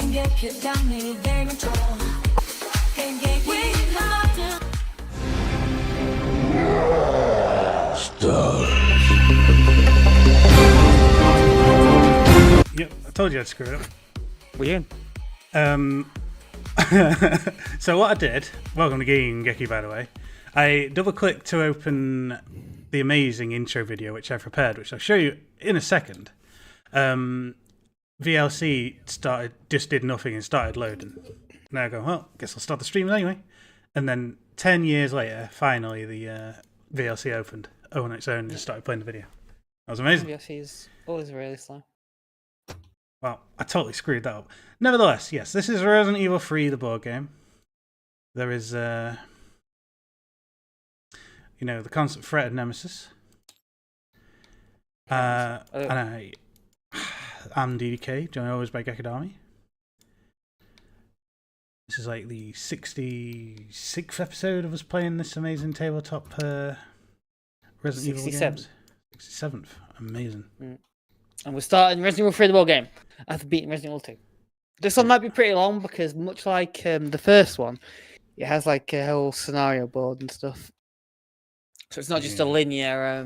Gekidami, they control. Game-Geki, Yep, I told you I'd screw it up. We in? So what I did, welcome to Game-Geki by the way, I double clicked to open the amazing intro video which I prepared, which I'll show you in a second. VLC just did nothing and started loading. Now I go, well, guess I'll start the stream anyway. And then 10 years later, finally the VLC opened on its own and just started playing the video. That was amazing. VLC is always really slow. Well, I totally screwed that up. Nevertheless, yes, this is Resident Evil 3, the board game. There is, the constant threat of Nemesis. And I'm DDK, joined always by Gekidami. This is like the 66th episode of us playing this amazing tabletop Resident Evil games. 67th. Amazing. And we're starting Resident Evil 3, the board game, after beating Resident Evil 2. This one might be pretty long because, much like the first one, it has like a whole scenario board and stuff. So it's not just a linear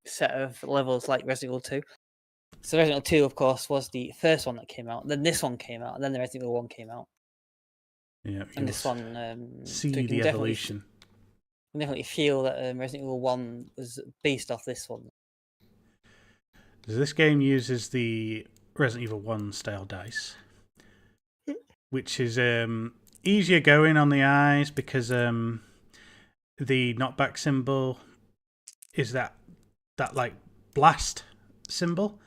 set of levels like Resident Evil 2. So Resident Evil 2, of course, was the first one that came out. Then this one came out, and then the Resident Evil 1 came out. Yeah, and this one... see the evolution. You definitely feel that Resident Evil 1 was based off this one. This game uses the Resident Evil 1 style dice, which is easier going on the eyes because the knockback symbol is that like blast symbol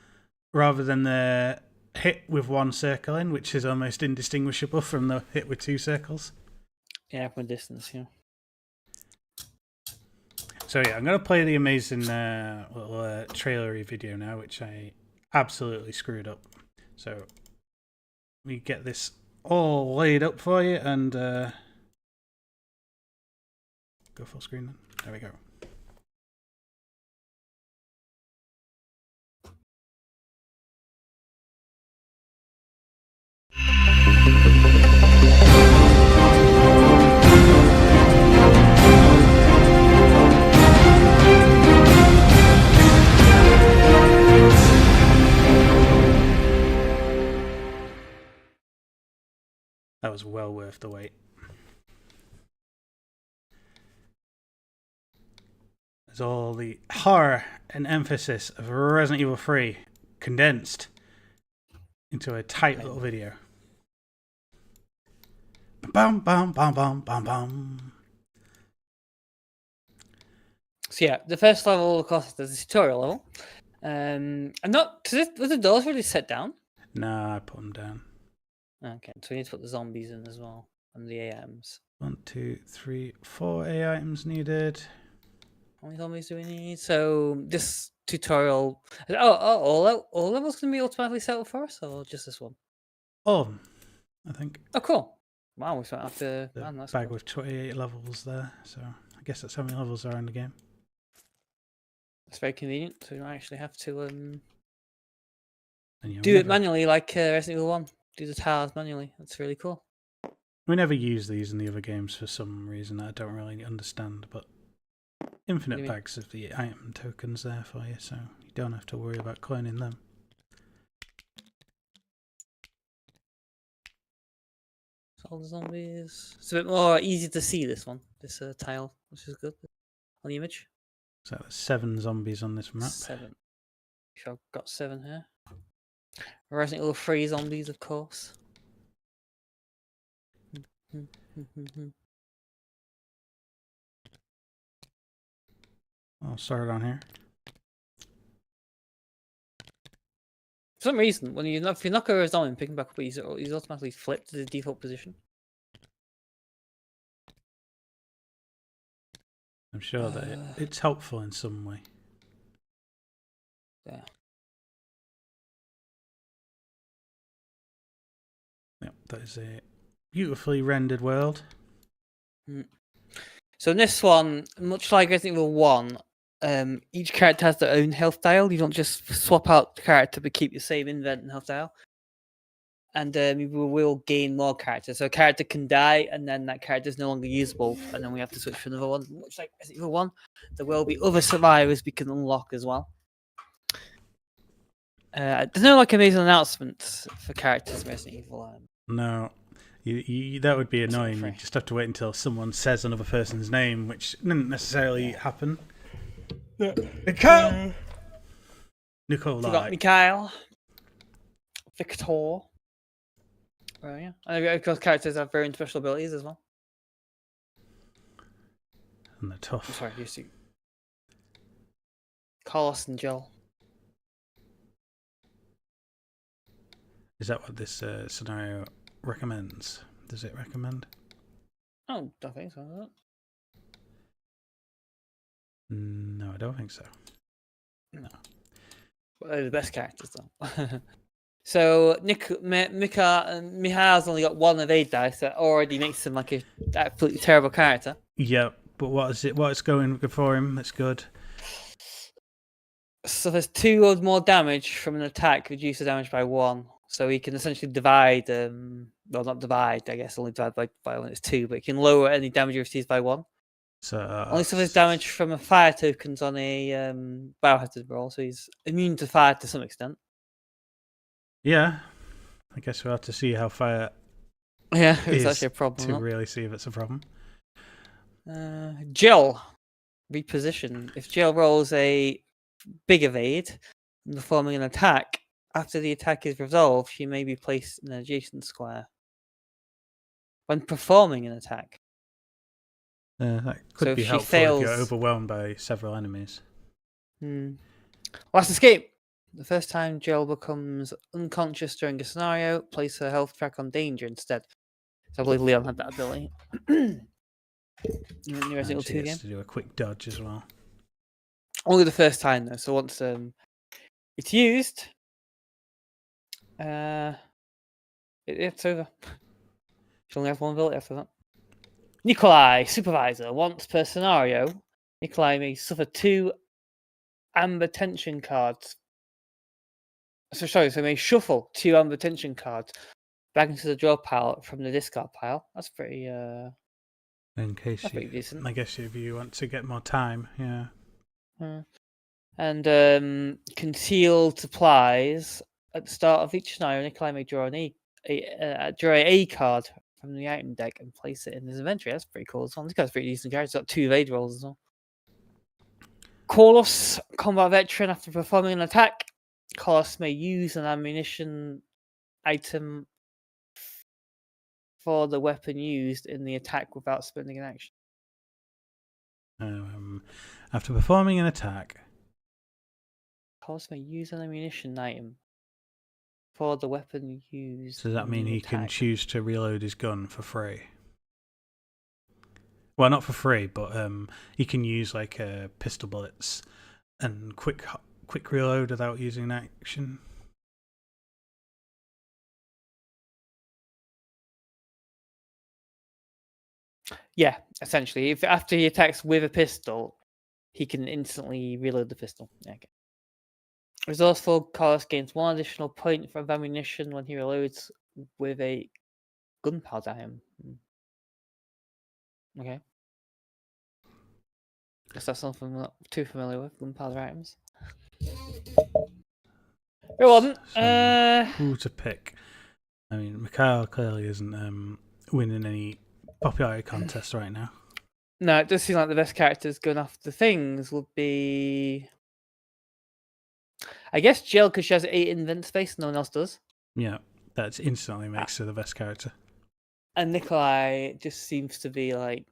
rather than the hit with one circle in, which is almost indistinguishable from the hit with two circles. Yeah, from a distance, yeah. So yeah, I'm going to play the amazing little trailery video now, which I absolutely screwed up. So let me get this all laid up for you and go full screen then. There we go. That was well worth the wait. There's all the horror and emphasis of Resident Evil 3 condensed into a tight little video. Bum bum bum bum bum bum. So yeah, the first level, of course, there's a tutorial level. I'm not... Was the doors really set down? Nah, I put them down. Okay, so we need to put the zombies in as well, and the AIMs. 1, 2, 3, 4 A items needed. How many zombies do we need? So this tutorial... all levels can be automatically set up for us, or just this one? All of them, I think. Oh, cool. Wow, we might have to... The Man, that's bag cool. with 28 levels there, so I guess that's how many levels there are in the game. It's very convenient, so you don't actually have to And you do it manually like Resident Evil 1. Do the tiles manually. That's really cool. We never use these in the other games for some reason that I don't really understand, but infinite bags of the item tokens there for you, so you don't have to worry about cloning them. All the zombies. It's a bit more easy to see this one, this tile, which is good on the image. So there's 7 zombies on this map. 7. Sure, I've got 7 here. Resident Evil 3 zombies, of course. I'll start it on here. For some reason, when if you knock over a zombie and pick him back up, he's automatically flipped to the default position. I'm sure that it's helpful in some way. Yeah. Yep, that is a beautifully rendered world. So in this one, much like Resident Evil 1, each character has their own health dial. You don't just swap out the character but keep your same invent and health dial. and we will gain more characters. So a character can die, and then that character is no longer usable, and then we have to switch for another one. Much like Resident Evil 1, there will be other survivors we can unlock as well. There's no like amazing announcements for characters in Resident Evil. No. That would be annoying. free. You just have to wait until someone says another person's name, which didn't necessarily happen. Nikolai! You got Mikhail, Victor. Oh yeah, and of course characters have very special abilities as well. And they're tough. I'm sorry, you see. Carlos and Jill. Is that what this scenario recommends? Does it recommend? Oh, I think so. Is it? No, I don't think so. No. Well, they're the best characters though. So Mikhail's only got 1 of 8 dice. That already makes him like a absolutely terrible character. Yeah, but what's going for him that's good? So there's 2 or more damage from an attack, reduce the damage by 1. So he can essentially divide, well, not divide, I guess, only divide by when it's 2, but he can lower any damage he receives by 1. So Only suffers damage from a fire tokens on a biohazard roll, so he's immune to fire to some extent. yeah, I guess we'll have to see how fire Yeah, it's is actually a problem. to really see if it's a problem. Jill, reposition. If Jill rolls a big evade and performing an attack, after the attack is resolved, she may be placed in an adjacent square. When performing an attack. That So could if be she helpful if you're fails- overwhelmed by several enemies. Last escape. The first time Jill becomes unconscious during a scenario, place her health track on danger instead. So I believe Leon had that ability. In the Resident Evil She 2 gets game. to do a quick dodge as well. Only the first time though, so once it's used, it's over. She'll only have 1 ability after that. Nikolai, supervisor. Once per scenario, Nikolai may suffer 2 amber tension cards. So may shuffle 2 amber tension cards back into the draw pile from the discard pile. That's pretty In case that's pretty you, decent. I guess if you want to get more time, yeah. And concealed supplies at the start of each scenario. Nikolai may draw draw a card from the item deck and place it in his inventory. That's pretty cool as well. This guy's pretty decent character. He's got 2 evade rolls as well. Carlos, combat veteran. After performing an attack, Carlos may use an ammunition item for the weapon used in the attack without spending an action. After performing an attack, Carlos may use an ammunition item for the weapon used. so does that in mean the he can attack. choose to reload his gun for free? Well, not for free, but he can use like pistol bullets and quick reload without using an action. Yeah, essentially. If after he attacks with a pistol, he can instantly reload the pistol. Yeah, okay. Resourceful Carlos gains 1 additional point for ammunition when he reloads with a gunpowder item. Okay. Guess that's something I'm not too familiar with, gunpowder items. It wasn't. So, who to pick? I mean, Mikhail clearly isn't winning any popularity contests right now. No, it does seem like the best characters going after things would be, I guess, Jill, because she has 8 invent space, no one else does. Yeah, that instantly makes her the best character. And Nikolai just seems to be like,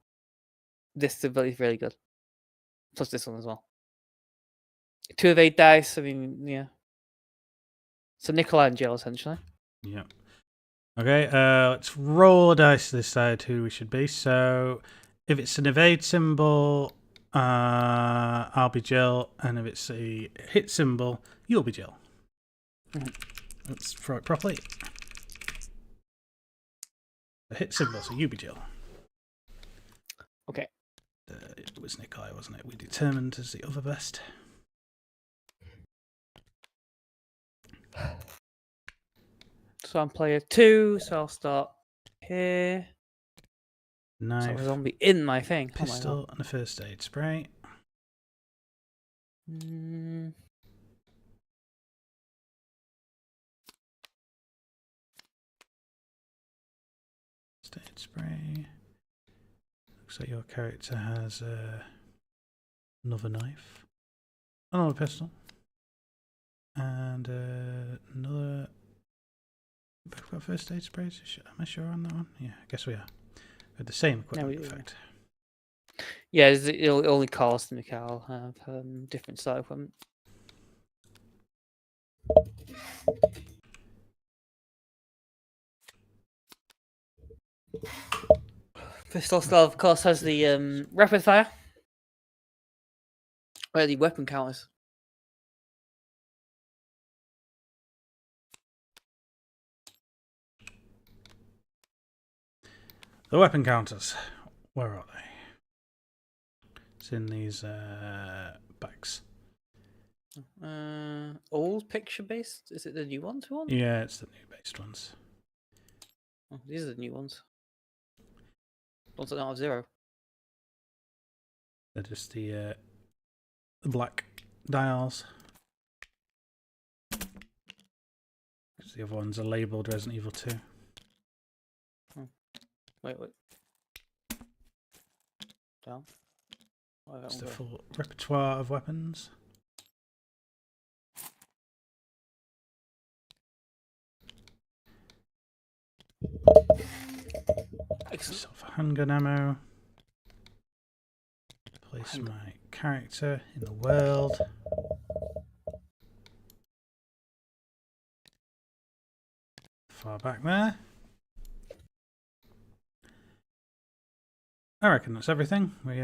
this ability is really good. Plus this one as well. 2 of 8 dice, I mean, yeah. So Nikolai and Jill, essentially. Yeah. Okay, let's roll a dice to decide who we should be. So, if it's an evade symbol, I'll be Jill, and if it's a hit symbol, you'll be Jill. Let's throw it properly. A hit symbol, so you be Jill. Okay. It was Nikolai, wasn't it? We determined as the other best. So I'm player 2, so I'll start here. So Knife, a zombie in my thing. pistol, and a first aid spray. Oh my god. First aid spray. Looks like your character has another knife, another pistol, and another. We've got first aid sprays. Am I sure on that one? Yeah, I guess we are. We have the same equipment, in fact. Yeah, it'll only cost and Mikhail have different style equipment. Pistol style, of course, has the rapid fire. Where the weapon counters. The weapon counters. Where are they? It's in these bags. Old picture based? Is it the new ones? Yeah, it's the new based ones. Oh, these are the new ones. Ones that don't have 0. They're just the black dials. Because the other ones are labelled Resident Evil 2. Wait. Down. It's the full repertoire of weapons. Myself handgun ammo. Place my character in the world. Far back there. I reckon that's everything. We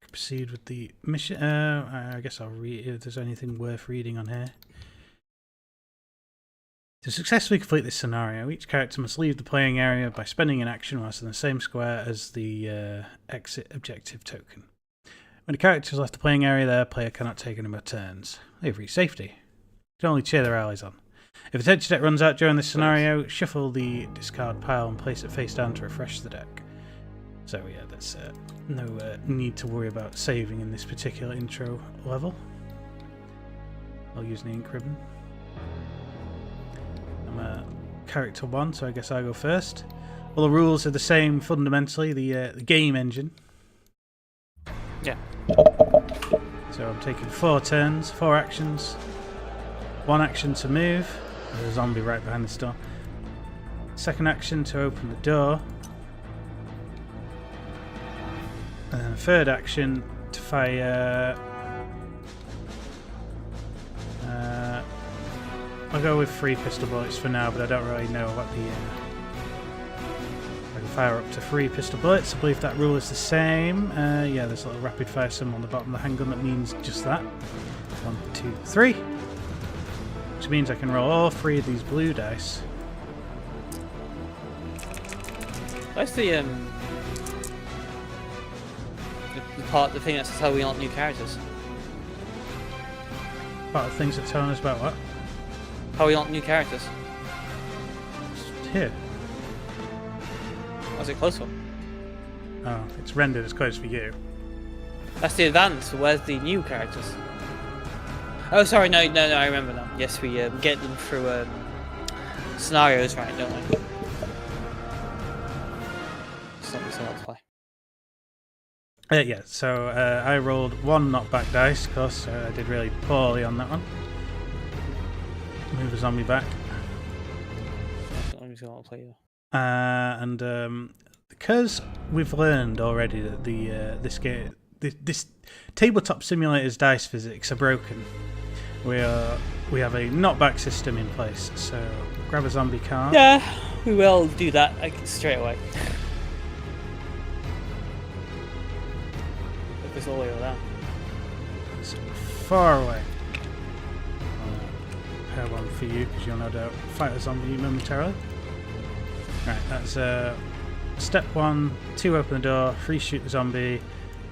proceed with the mission. I guess I'll read if there's anything worth reading on here. To successfully complete this scenario, each character must leave the playing area by spending an action whilst in the same square as the exit objective token. When a character has left the playing area, their player cannot take any more turns. They've reached safety. You can only cheer their allies on. If the attention deck runs out during this scenario, shuffle the discard pile and place it face down to refresh the deck. So yeah, there's no need to worry about saving in this particular intro level. I'll use the ink ribbon. I'm character 1, so I guess I'll go first. All the rules are the same fundamentally, the game engine. Yeah. So I'm taking 4 turns, 4 actions. 1 action to move. There's a zombie right behind this door. Second action to open the door. And then a third action to fire. I'll go with 3 pistol bullets for now, but I don't really know what the. I can fire up to 3 pistol bullets. I believe that rule is the same. Yeah, there's a little rapid fire symbol on the bottom of the handgun that means just that. 1, 2, 3. Which means I can roll all 3 of these blue dice. That's the thing that says how we unlock new characters. Part of the things that telling us about what? How we unlock new characters. It's here. Was it close one? Oh, it's rendered as close for you. That's the advance. Where's the new characters? Oh, sorry, no, I remember now. Yes, we get them through scenarios, right, don't we? It's not so hard to play. Yeah, so I rolled 1 knockback dice, of course, I did really poorly on that one. Move a zombie back. I'm just gonna play you. And because we've learned already that this Tabletop Simulator's dice physics are broken, we have a knockback system in place. So grab a zombie card. Yeah, we will do that straight away. Put this all the way down. It's far away. Pair 1 for you because you'll no doubt fight a zombie momentarily. Right, that's step 1, 2 open the door, 3 shoot the zombie,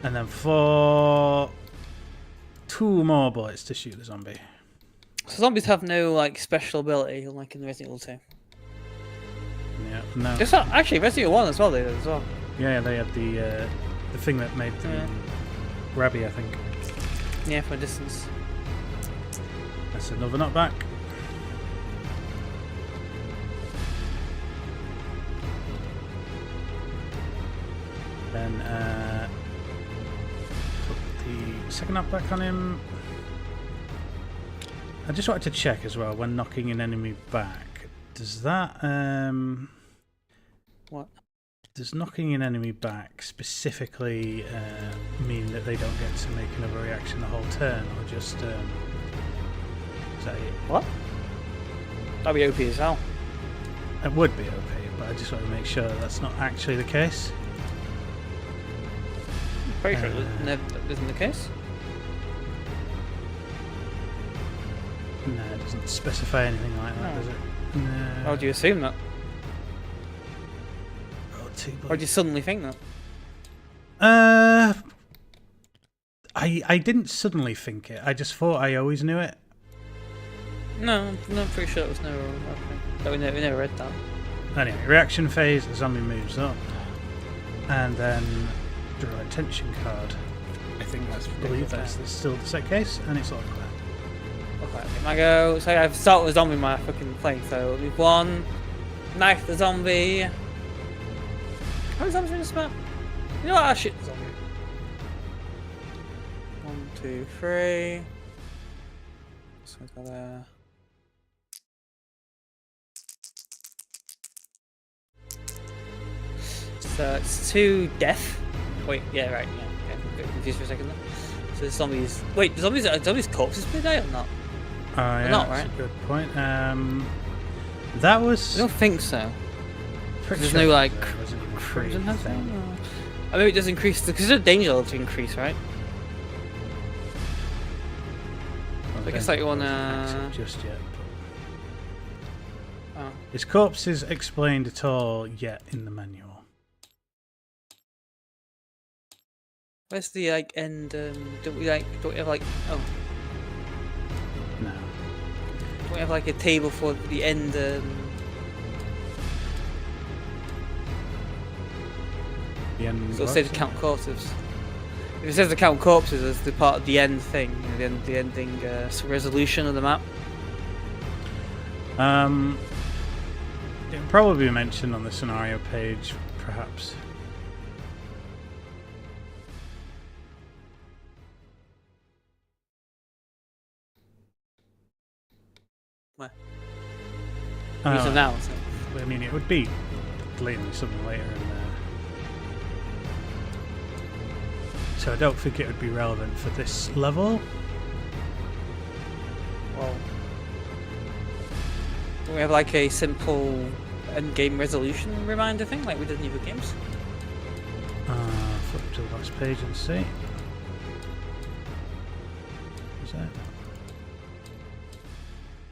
and then 4, 2 more bullets to shoot the zombie. So zombies have no like special ability, like in Resident Evil 2. No. This one, actually, Resident Evil 1 as well, they did as well. Yeah, they had the thing that made them grabby, I think. Yeah, for distance. That's another knockback. Then put the second knockback on him. I just wanted to check as well, when knocking an enemy back, does that What? does knocking an enemy back specifically mean that they don't get to make another reaction the whole turn, or just is that it? What? That'd be OP as hell. It would be OP, but I just want to make sure that that's not actually the case. Pretty sure that isn't the case. No, it doesn't specify anything like that, No. does it? No. How would you assume that? Oh, Or do you suddenly think that? I didn't suddenly think it. I just thought I always knew it. No, I'm pretty sure it was never. That we never read that. Anyway, reaction phase, the zombie moves up, and then draw a tension card. I believe that's still the set case, and it's all clear. Okay, I go. So I've started with a zombie in my fucking thing. So we've one, knife the zombie. How many zombies in this map? You know what? I shoot the zombie. 1, 2, 3. So we got there. So it's 2 death. Wait, yeah, right, yeah. I got confused for a second there. So the zombies. Wait, the zombies corpses per day or not? Yeah, not, that's right? a good point. That was. I don't think so. pretty There's sure no like there wasn't even crimson free has thing. one. I mean, it does increase because there's a danger level to increase, right? Well, I guess don't like you wanna. active just yet. But Oh. is corpses explained at all yet in the manual? Where's the like end? Don't we have like? Oh, No. don't we have like a table for the end? The end. So it'll what, say to sorry? count corpses. If it says to count corpses as the part of the end thing, you know, the ending resolution of the map. It'll probably be mentioned on the scenario page, perhaps. Where? Oh, So now. So. I mean, it would be blatantly something later in there. So I don't think it would be relevant for this level. Well, we have like a simple end game resolution reminder thing, like we did in other games. Flip to the last page and see. Is that?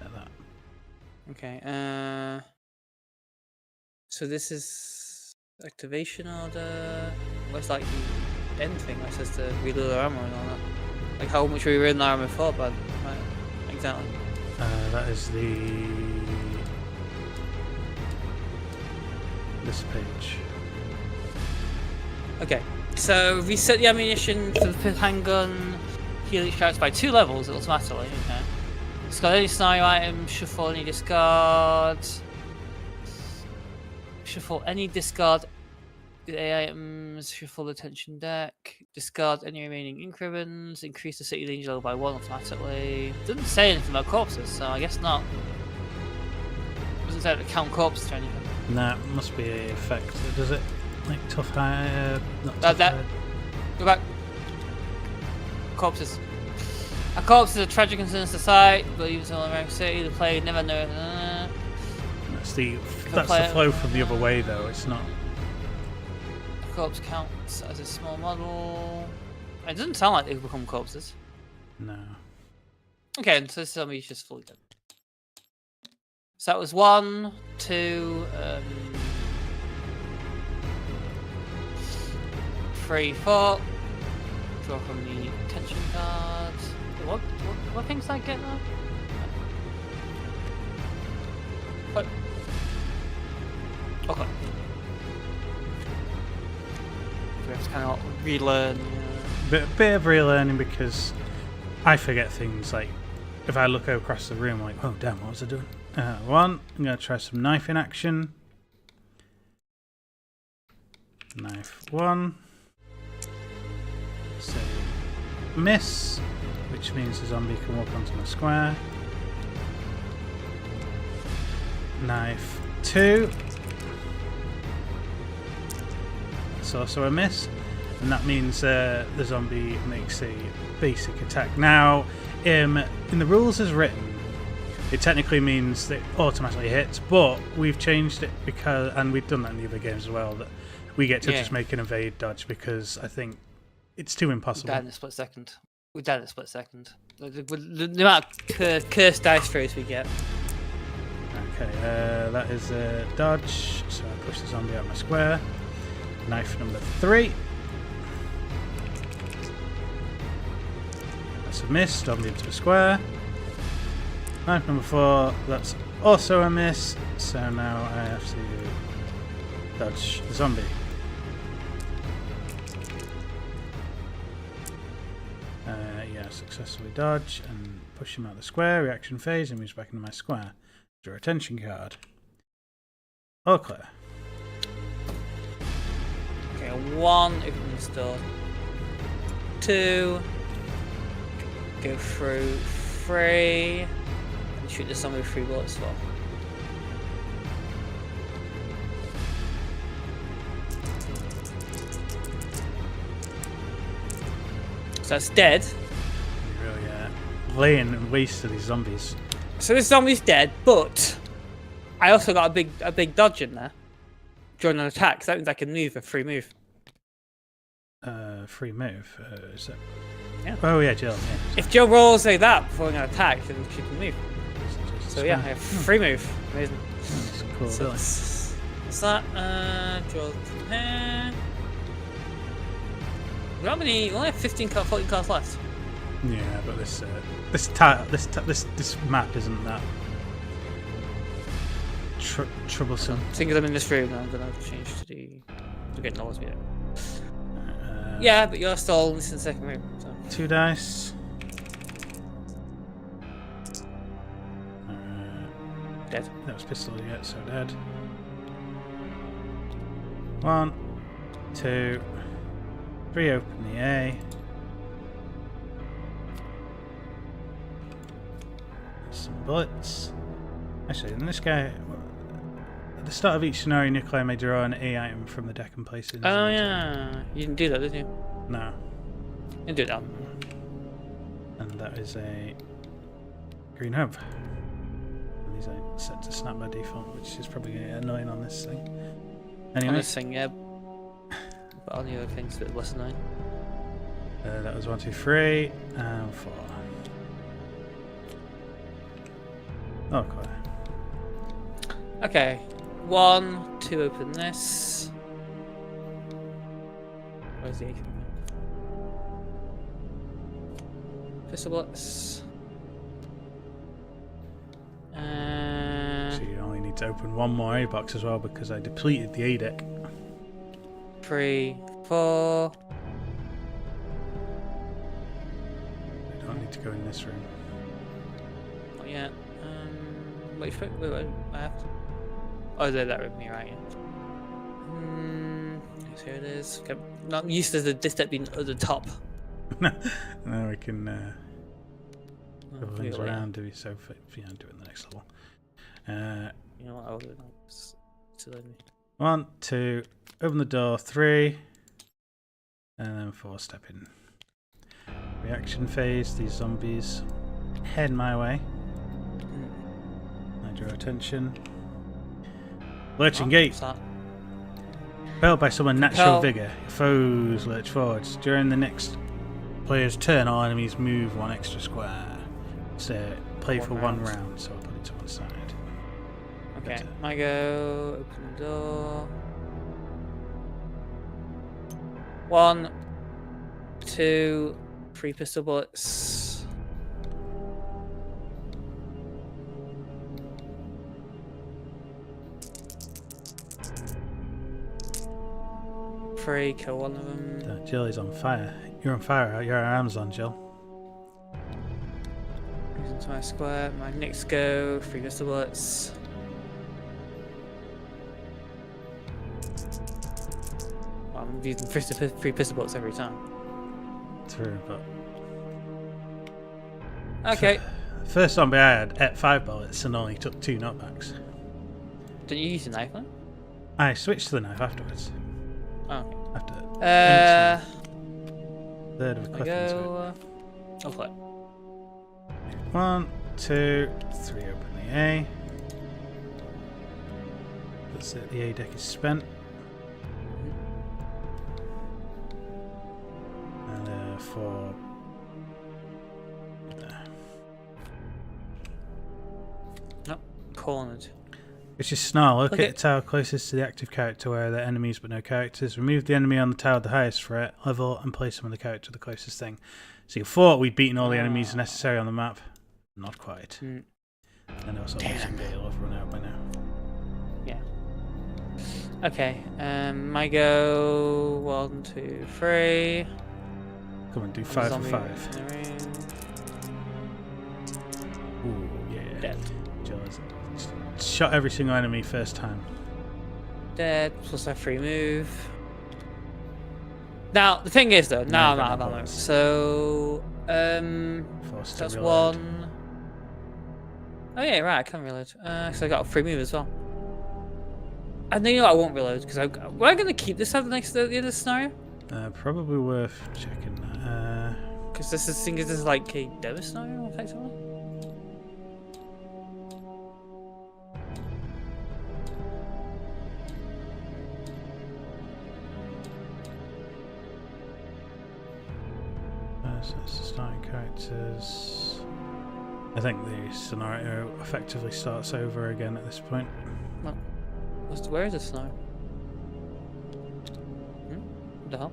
Yeah, that. Okay. So this is activation order. What's like the end thing? Where it says to reload our ammo and all that. Like how much we were in the armor for, but exactly. That is this page. Okay. So reset the ammunition to the handgun. Heal each character by 2 levels automatically. Okay. Discard any scenario item. Shuffle any discard. Shuffle any discard items. Shuffle the tension deck. Discard any remaining ink ribbons. Increase the city danger level by 1 automatically. Doesn't say anything about corpses, so I guess not. Doesn't say to count corpses or anything. No, it must be a effect. Does it? Like tough high? Not tough That. hide. Go back. Corpses. A corpse is a tragic and sinister sight, but even so in American City, the player never knows. That's the play it. flow from the other way, though. It's not. A corpse counts as a small model. It doesn't sound like they become corpses. No. Okay, so somebody's just fully dead. So that was 1, 2, 3, 4. Draw from the tension cards. What things did I get now? What? Okay. We have to kind of relearn. Bit of relearning because I forget things. Like if I look across the room, I'm like, oh damn, what was I doing? One, I'm gonna try some knife in action. Knife one. So miss, which means the zombie can walk onto my square. Knife two. That's also a miss, and that means the zombie makes a basic attack. Now, in the rules as written, it technically means that it automatically hits, but we've changed it because, and we've done that in the other games as well, that we get to just make an evade dodge because I think it's too impossible. We died in a split second. The amount of cursed dice throws we get. Okay, that is a dodge, so I push the zombie out of my square. Knife number 3. That's a miss, zombie into the square. Knife number 4, that's also a miss, so now I have to dodge the zombie. Yeah, successfully dodge and push him out of the square. Reaction phase and moves back into my square. Draw a attention card. All clear. Okay, 1, open this door. 2, go through 3, and shoot the zombie with 3 bullets as well. So that's dead. You really laying waste to these zombies. So this zombie's dead, but I also got a big dodge in there during an attack. So that means I can move a free move. Free move. Is that? Yeah. Oh yeah, Jill. Yeah. If Jill rolls like that before an attack, then she can move. So yeah, I have free move. Amazing. That's cool. So what's that? Draw from here. We only have 14 cards left. Yeah, but this map isn't that troublesome. Seeing as I'm in this room, I'm gonna change to get knowledge with it. Yeah, but you're still in the second room. So. 2 dice. Dead. That was pistol yet, so dead. 1, 2, 3. Open the A. Some bullets. Actually, in this guy, at the start of each scenario, Nikolai may draw an A item from the deck and place it in his inventory. Yeah, you didn't do that, did you? No. You didn't do that. And that is a green hub. And these are set to snap by default, which is probably going to get annoying on this thing. Anyway. On this thing, yeah. But on the other things, a bit less annoying. That was 1, 2, 3, and 4. Oh, cool. Okay, 1, 2, open this. Where's the A coming from? Pistol bullets. So you only need to open 1 more A box as well because I depleted the A deck. 3, 4. I don't need to go in this room. Not yet. Wait, I have to. Oh, there, that room, you're right, yeah. Here it is. Okay. Not used to this step being at the top. Now we can go things yeah. around, do it so do it in the next level. You know what, I'll do it now. It's 1, 2, open the door, 3, and then 4, step in. Reaction phase, these zombies head my way. I draw attention. Lurching gate. Propelled by someone's natural vigor, foes lurch forwards. During the next player's turn, all enemies move 1 extra square. So play for 1 round, so I'll put it to one side. Okay, I go open the door. 1, 2, 3 pistol bullets. free, kill one of them. Jill is on fire. You're on fire. Your arms on, Jill. Moves into my square. My next go. 3 pistol bullets. Well, I'm using 3 pistol bullets every time. True, but Okay. first zombie I had ate 5 bullets and only took 2 knockbacks. Didn't you use a knife then? I switched to the knife afterwards. Oh, okay. After third of a I cliff into it. go. I'll play. 1, 2, 3. Open the A. That's it. The A deck is spent. And 4. There. Nope. Cornered. It's just snarl. Look Okay. at the tower closest to the active character where there are enemies but no characters. Remove the enemy on the tower with the highest threat level and place them on the character the closest thing. So you thought we'd beaten all the enemies necessary on the map. Not quite. And also losing Gale have run out by now. Yeah. Okay. My go. 1, 2, 3. Come on, do 5 for Zombie 5. in the ring. Ooh, yeah. Dead. Jill has shot every single enemy first time. Dead. Plus I free move. Now the thing is though, now I'm got out of no ammo. bullets. So Forced to that's reload. 1. Oh yeah, right. I can reload. So I got a free move as well. And then you know I won't reload because we're I gonna keep this at the end of the scenario. Probably worth checking that. Because this is like a demo scenario effectively. So it's the starting characters. I think the scenario effectively starts over again at this point. Well, where is this now? What the hell?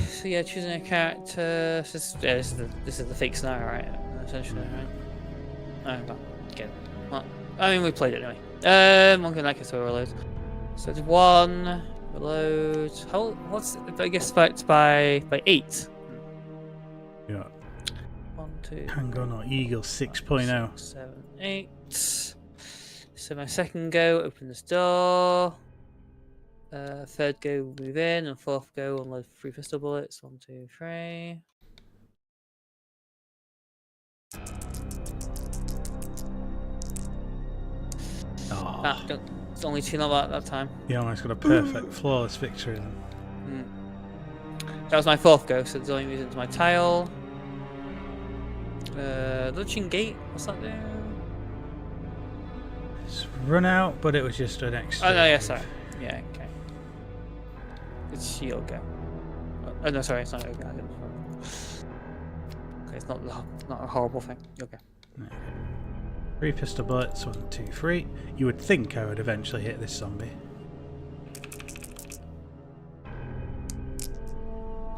So yeah, choosing a character. This is the fake scenario, right? Essentially, right? Oh, well, good. Well, I mean, we played it anyway. One can like it, so reload. So it's 1 reload. What's it? I guess it's by 8. Yeah. 1, 2. Hang on, or Eagle 6.0. 6, 7, 8. So my second go, open this door. Third go, move in, and fourth go, unload 3 pistol bullets. 1, 2, 3. Oh, It's only 2 not that time. you almost got a perfect, flawless victory then. That was my fourth go, so the only moves into my tile. Lurching Gate, what's that do? It's run out, but it was just an extra. Oh no, yeah, move. sorry. Yeah, okay. It's your go. Oh no, sorry, it's not your go. Okay, it's not a horrible thing. Okay. Okay. 3 pistol bullets, 1, 2, 3. You would think I would eventually hit this zombie.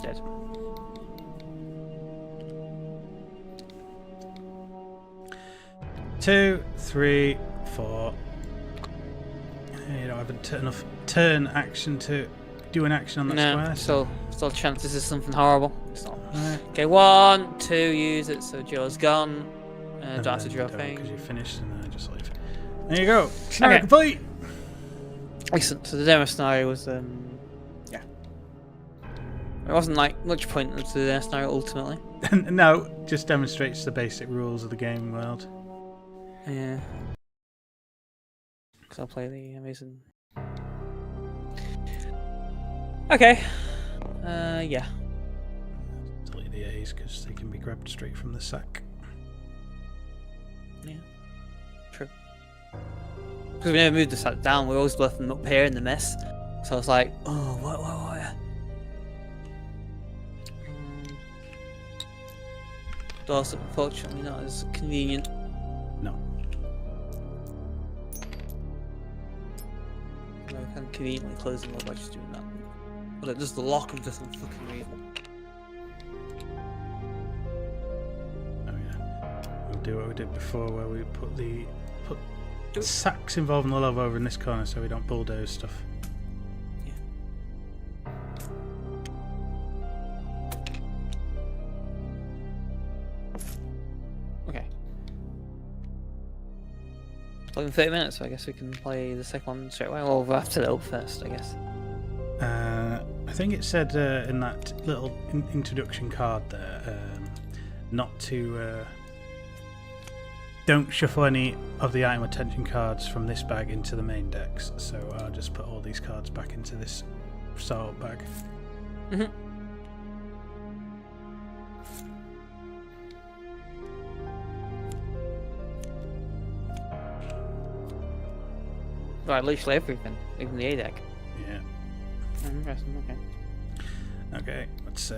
Dead. Two, 3, 4. You don't have enough turn action to do an action on that No, square. still chance this is something horrible. It's not. Right. Okay, 1, 2, use it, so Joe's gone. Don't have to draw a thing. Because you finished and then I just leave. There you go. Scenario complete. Excellent. So the demo scenario was, yeah. There wasn't like much point to the demo scenario ultimately. No, just demonstrates the basic rules of the game world. Yeah. Because I'll play the amazing. Okay. Yeah. Delete the A's because they can be grabbed straight from the sack. Yeah. True. Because we never moved the sack down, we always left them up here in the mess. So I was like, oh, what? Doors unfortunately not as convenient. No. I can conveniently close them up by just doing that. But it does the lock of some fucking reason. Oh yeah. we'll do what we did before, where we put sacks involving the love over in this corner so we don't bulldoze stuff. Okay. It's in 30 minutes, so I guess we can play the second one straight away. Well, we'll have to set it up first, I guess. I think it said in that little introduction card there not to don't shuffle any of the item attention cards from this bag into the main decks. So I'll just put all these cards back into this sort bag. Mm-hmm. Right, literally everything, even the A deck. Yeah. Interesting, okay. Okay, let's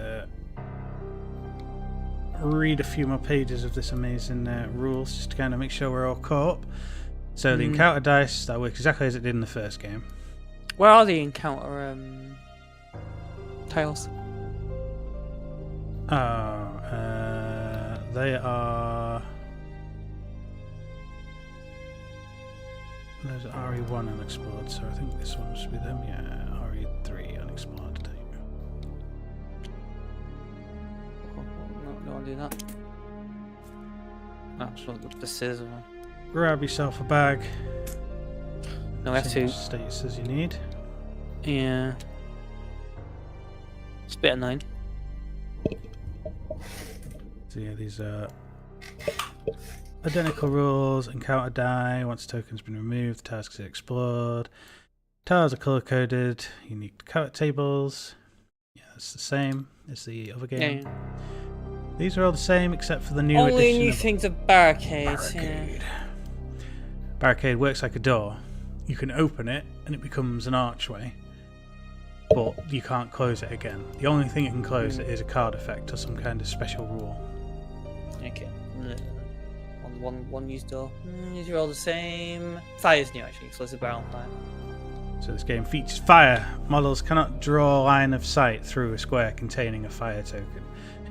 read a few more pages of this amazing rules just to kind of make sure we're all caught up. So the encounter dice, that works exactly as it did in the first game. Where are the encounter tiles? They are... There's RE1 unexplored, so I think this one should be them. Yeah, RE3 unexplored. No, don't want to do that. No, just want the scissors one. Grab yourself a bag. No, we have to. Status as you need. Yeah. Spit at 9. So yeah, these are identical rules. Encounter die. Once token's been removed, tasks are explored. Tiles are color coded. Unique character tables. Yeah, it's the same as the other game. Yeah. These are all the same except for the new Only addition new of things are barricades. barricade. Barricade works like a door. You can open it and it becomes an archway, but you can't close it again. The only thing it can close it is a card effect or some kind of special rule. Okay. One used door. These are all the same. Fire's new actually, so it's a barrel fire. So this game features fire. Models cannot draw line of sight through a square containing a fire token.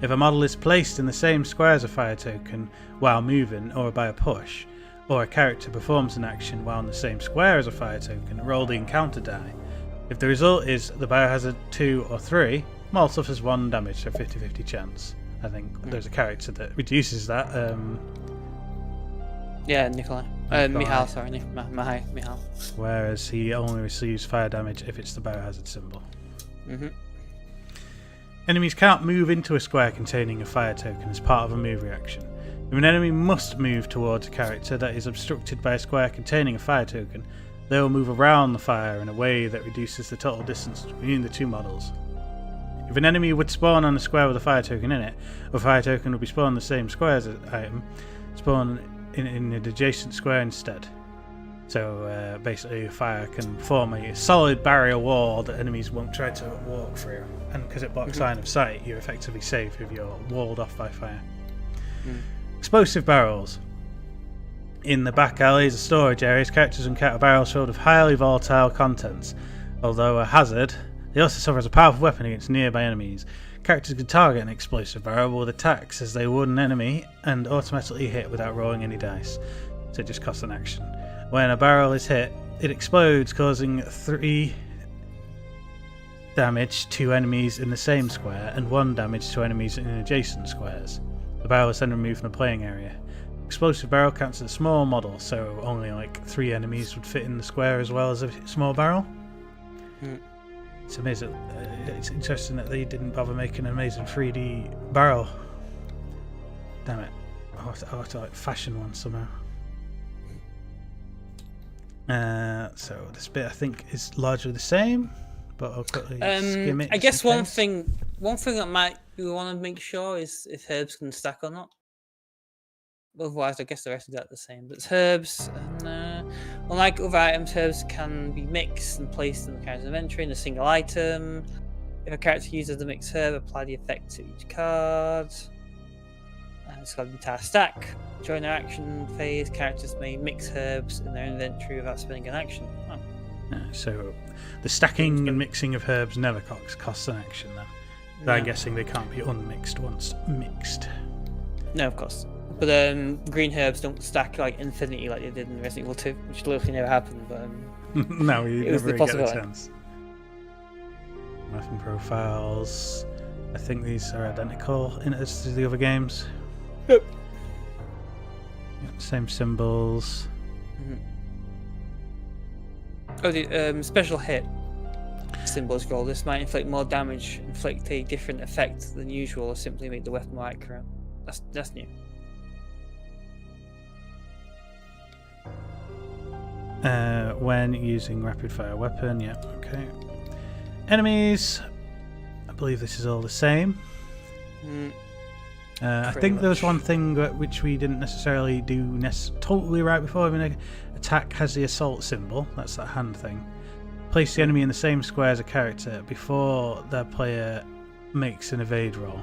If a model is placed in the same square as a fire token while moving or by a push, or a character performs an action while in the same square as a fire token, roll the encounter die. If the result is the biohazard 2 or 3, model suffers 1 damage, so 50-50 chance. I think there's a character that reduces that. Yeah, Nikolai. Michal, sorry. Michal. Whereas he only receives fire damage if it's the biohazard symbol. Mm-hmm. Enemies cannot move into a square containing a fire token as part of a move reaction. If an enemy must move towards a character that is obstructed by a square containing a fire token, they will move around the fire in a way that reduces the total distance between the two models. If an enemy would spawn on a square with a fire token in it, a fire token would be spawned in the same square as an item, spawn in an adjacent square instead. So basically the fire can form a solid barrier wall that enemies won't try to walk through, and because it blocks line of sight, you're effectively safe if you're walled off by fire. Explosive barrels. In the back alleys or storage areas, characters encounter barrels filled with highly volatile contents. Although a hazard, they also serve as a powerful weapon against nearby enemies. Characters can target an explosive barrel with attacks as they would an enemy and automatically hit without rolling any dice, so it just costs an action. When a barrel is hit, it explodes, causing 3 damage to enemies in the same square and 1 damage to enemies in adjacent squares. The barrel is then removed from the playing area. Explosive barrel counts as a small model, so only like 3 enemies would fit in the square as well as a small barrel. It's amazing. It's interesting that they didn't bother making an amazing 3D barrel. Damn it. I'll have to like fashion one somehow. So this bit I think is largely the same, but I'll quickly skim it. I guess one thing that we want to make sure is if herbs can stack or not. Otherwise, I guess the rest of that are the same. But it's herbs, and unlike other items, herbs can be mixed and placed in the character's inventory in a single item. If a character uses the mixed herb, apply the effect to each card. It's got an entire stack. During their action phase, characters may mix herbs in their inventory without spending an action. So the stacking and mixing of herbs never costs an action then. No. I'm guessing they can't be unmixed once mixed. No, of course. But green herbs don't stack like infinity like they did in Resident Evil 2, which literally never happened. But No, you it was never the really get the possibility. chance. Weapon profiles. I think these are identical as to the other games. Yep. Same symbols. Oh, the special hit symbols called. This might inflict more damage, inflict a different effect than usual, or simply make the weapon more accurate. That's new. When using rapid fire weapon, yeah, okay. Enemies, I believe this is all the same. I Pretty think there was much. one thing which we didn't necessarily do totally right before. I mean, an attack has the assault symbol, that's that hand thing. Place the enemy in the same square as a character before their player makes an evade roll.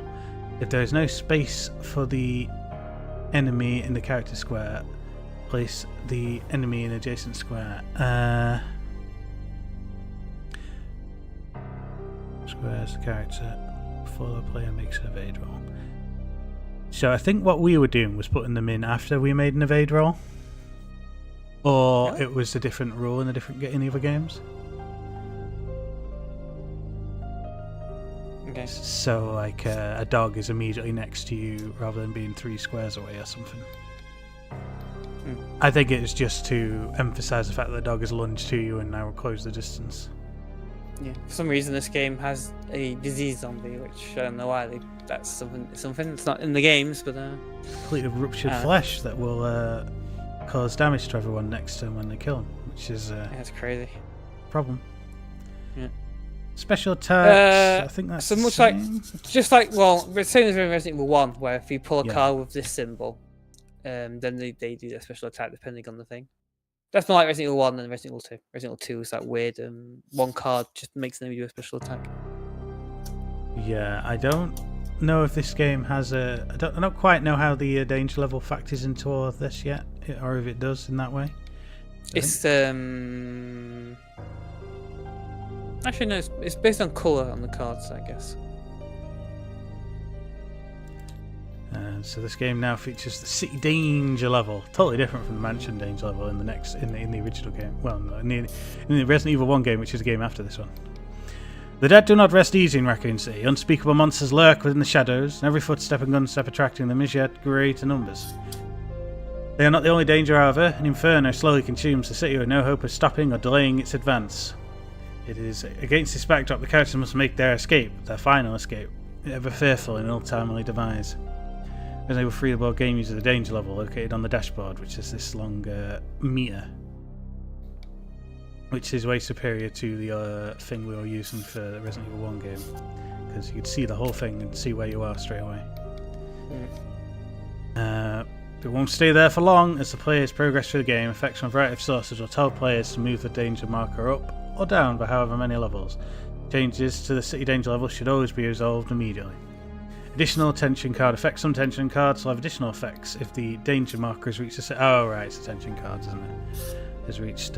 If there is no space for the enemy in the character square, place the enemy in adjacent square. Square as the character before the player makes an evade roll. So I think what we were doing was putting them in after we made an evade roll, or Yeah. it was a different rule in the other games. Okay. So like a dog is immediately next to you rather than being 3 squares away or something. I think it's just to emphasise the fact that the dog has lunged to you and now close the distance. Yeah. For some reason, this game has a disease zombie, which I don't know why. That's something. It's not in the games, but Completely ruptured flesh that will cause damage to everyone next to them when they kill them, which is a that's crazy. problem. Yeah. Special attacks, I think that's so the much same. Just like we're saying in Resident Evil 1, where if you pull a Yeah. card with this symbol, then they do their special attack depending on the thing. That's more like Resident Evil 1 than Resident Evil 2. Resident Evil 2 is that weird. One card just makes them do a special attack. Yeah, I don't know if this game has I don't quite know how the danger level factors into all of this yet, or if it does in that way. It's actually no, it's based on color on the cards, I guess. So this game now features the city danger level, totally different from the mansion danger level in the original game. Well, no, in the Resident Evil 1 game, which is a game after this one. The dead do not rest easy in Raccoon City. Unspeakable monsters lurk within the shadows, and every footstep and gunstep attracting them is yet greater numbers. They are not the only danger, however. An inferno slowly consumes the city with no hope of stopping or delaying its advance. It is against this backdrop the characters must make their escape, their final escape, ever fearful and ultimately demise. Resident Evil 3 board game uses the danger level located on the dashboard, which is this long meter, which is way superior to the thing we were using for the Resident Evil 1 game, because you could see the whole thing and see where you are straight away. It won't stay there for long. As the players progress through the game, effects from a variety of sources will tell players to move the danger marker up or down by however many levels. Changes to the city danger level should always be resolved immediately. Additional tension card effects. Some tension cards will have additional effects if the danger marker has reached it's tension cards, isn't it? Has reached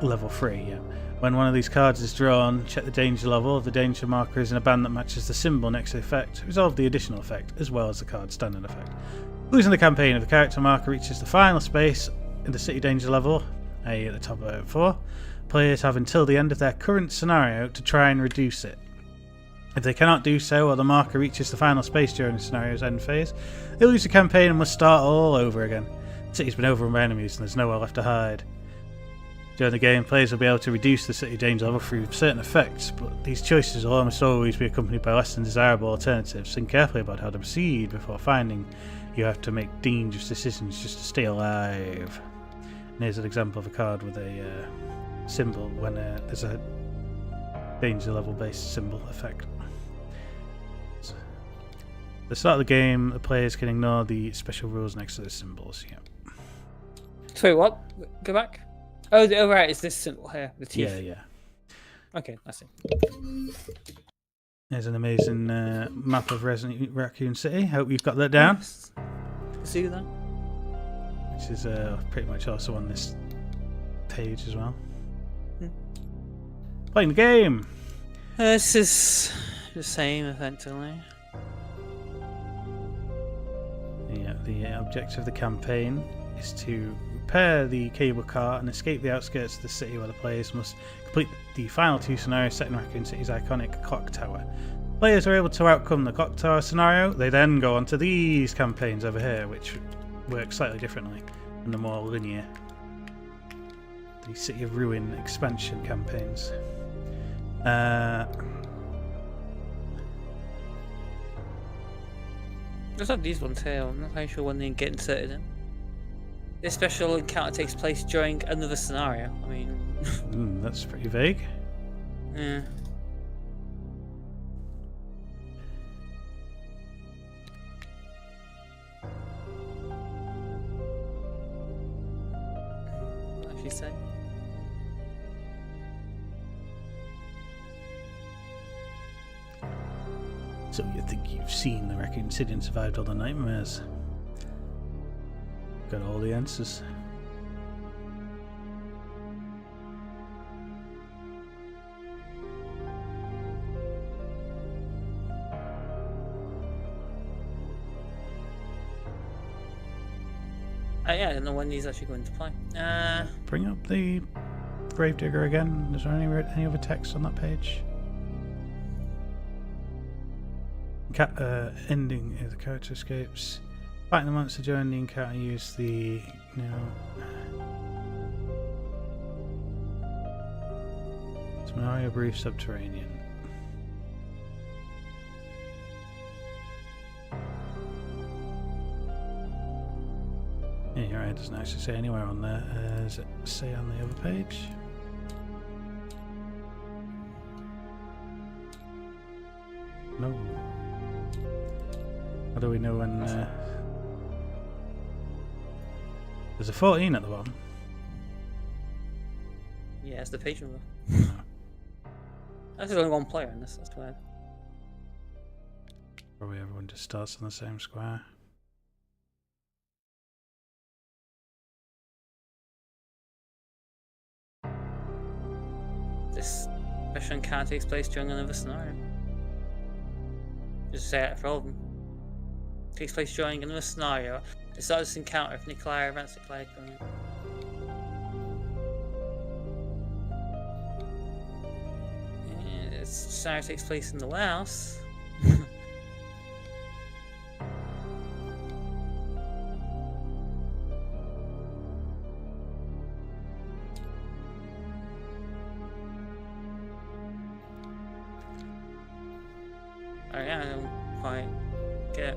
level 3, yeah. When one of these cards is drawn, check the danger level. If the danger marker is in a band that matches the symbol next to the effect, resolve the additional effect, as well as the card's standard effect. Losing the campaign, if the character marker reaches the final space in the city danger level, i.e. at the top of 4, players have until the end of their current scenario to try and reduce it. If they cannot do so, or the marker reaches the final space during the scenario's end phase, they lose the campaign and must start all over again. The city's been overrun by enemies and there's nowhere left to hide. During the game, players will be able to reduce the city danger level through certain effects, but these choices will almost always be accompanied by less than desirable alternatives. Think carefully about how to proceed before finding you have to make dangerous decisions just to stay alive. And here's an example of a card with a symbol when there's a danger level based symbol effect. So, at the start of the game, the players can ignore the special rules next to the symbols. Yeah. Sorry, what? Go back. Oh, right. It's this symbol here, the teeth. Yeah. Okay, I see. There's an amazing map of Raccoon City. Hope you've got that down. Nice. See that? Which is pretty much also on this page as well. Playing the game. This is the same, effectively. Yeah, The objective of the campaign is to repair the cable car and escape the outskirts of the city, where the players must complete the final 2 scenarios set in Raccoon City's iconic clock tower. Players are able to outcome the clock tower scenario. They then go on to these campaigns over here, which work slightly differently and are more linear. The City of Ruin expansion campaigns. Just have these ones here. I'm not quite sure when they get inserted in. This special encounter takes place during another scenario. I mean, That's pretty vague. Yeah. What did she say? So you think you've seen the Raccoon City and survived all the nightmares? Got all the answers. Yeah, I don't know when these actually go into play. Bring up the Gravedigger again. Is there any other text on that page? Ending if the character escapes. Fighting the monster during the encounter, use the scenario brief subterranean. Yeah, you're right, it doesn't actually say anywhere on there. Does it say on the other page? No. How do we know when... There's a 14 at the bottom. Yeah, it's the page number. There's only one player in this, that's weird. Probably everyone just starts on the same square. This special encounter takes place during another scenario. Just say it for all of them. Takes place during another scenario. The start of this encounter if Nikolai events Nikolai Ginovaef. This scenario takes place in the warehouse. Oh yeah, I don't quite get.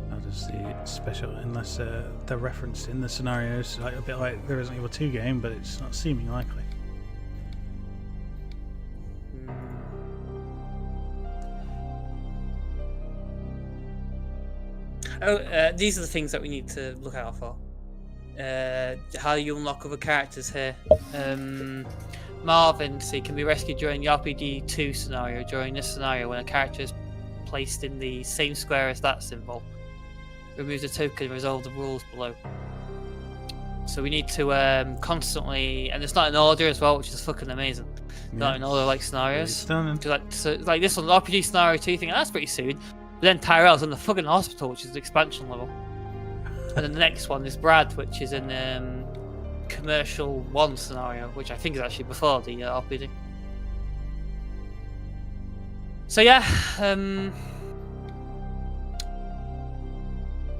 How does the special, unless they're referenced in the scenarios, like a bit like the Resident Evil 2 game, but it's not seeming likely. These are the things that we need to look out for. How you unlock other characters here. Marvin, so he can be rescued during the RPG2 scenario. During this scenario, when a character is placed in the same square as that symbol, remove the token and resolve the rules below. So we need to constantly, and it's not in order as well, which is fucking amazing. Not in order like scenarios. Like this one, the RPG scenario 2, you think that's pretty soon. But then Tyrell's in the fucking hospital, which is the expansion level. And then the next one is Brad, which is in Commercial 1 scenario, which I think is actually before the RPG. So yeah,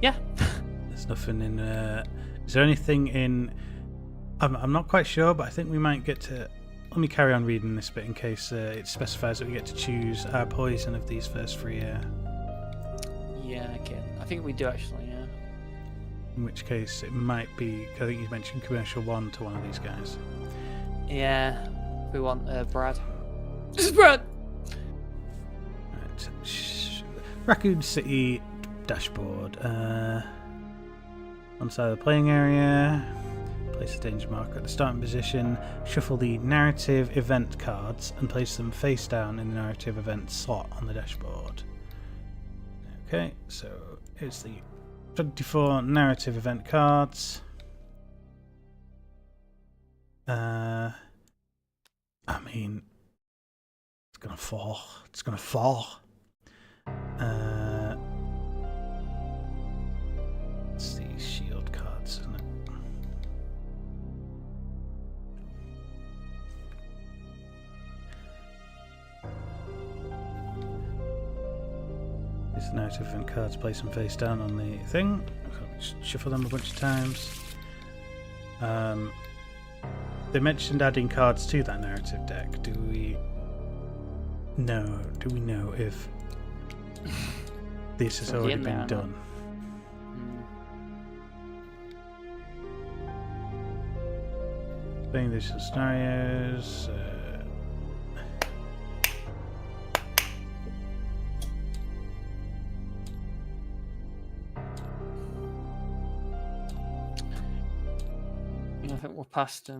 yeah. There's nothing in. Is there anything in? I'm not quite sure, but I think we might get to. Let me carry on reading this bit in case it specifies that we get to choose our poison of these first 3. Yeah, I think we do actually. Yeah. In which case it might be. I think you mentioned Commercial 1 to one of these guys. Yeah, we want Brad. This is Brad. Right. Raccoon City dashboard. On the side of the playing area. Place the danger marker at the starting position. Shuffle the narrative event cards and place them face down in the narrative event slot on the dashboard. Okay, so here's the 24 narrative event cards. I mean, it's gonna fall. It's gonna fall. Let's see. narrative event cards, place them face down on the thing. So shuffle them a bunch of times. They mentioned adding cards to that narrative deck. Do we know if this has already been done? Playing additional scenarios. I think we're past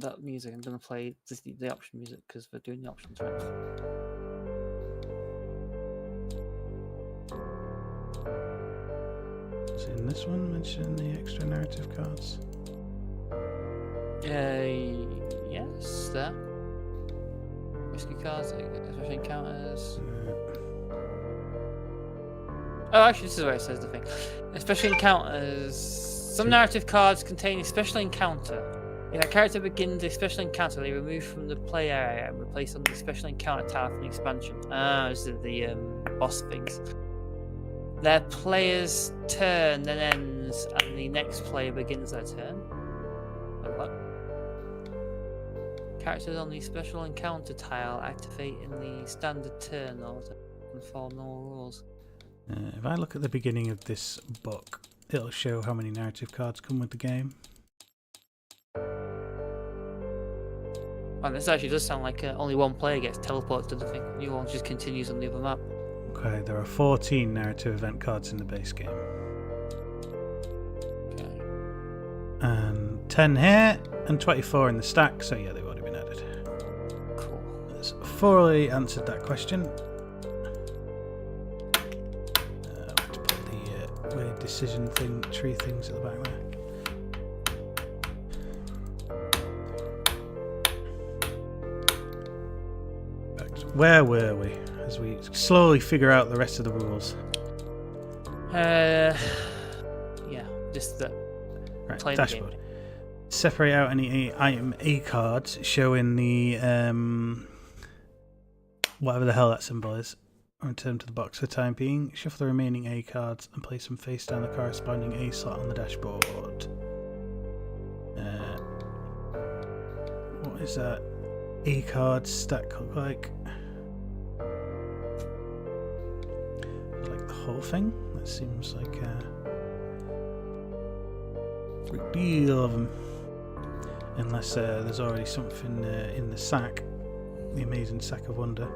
that music. I'm going to play the option music because we're doing the options right now. Is it in this one mentioning the extra narrative cards? Yes, there. Rescue cards, especially encounters. Oh, actually, this is where it says the thing. Especially encounters. Some narrative cards contain a special encounter. If a character begins a special encounter, they remove from the play area and replace on the special encounter tile from the expansion. This is the boss things. Their player's turn then ends, and the next player begins their turn. Like what? Characters on the special encounter tile activate in the standard turn order and follow normal rules. If I look at the beginning of this book, it'll show how many narrative cards come with the game. Well, this actually does sound like only one player gets teleported to the thing. The new one just continues on the other map. Okay, there are 14 narrative event cards in the base game. Okay. And 10 here, and 24 in the stack, so yeah, they've already been added. Cool. That's fully answered that question. To put the weird decision tree things at the back there. Where were we as we slowly figure out the rest of the rules? Yeah, just that. Right, play dashboard. The game. Separate out any item A cards showing the whatever the hell that symbol is. Return to the box for the time being. Shuffle the remaining A cards and place them face down the corresponding A slot on the dashboard. What is that A card stack look like? Like the whole thing? That seems like a great deal of them. Unless there's already something in the sack. The amazing sack of wonder.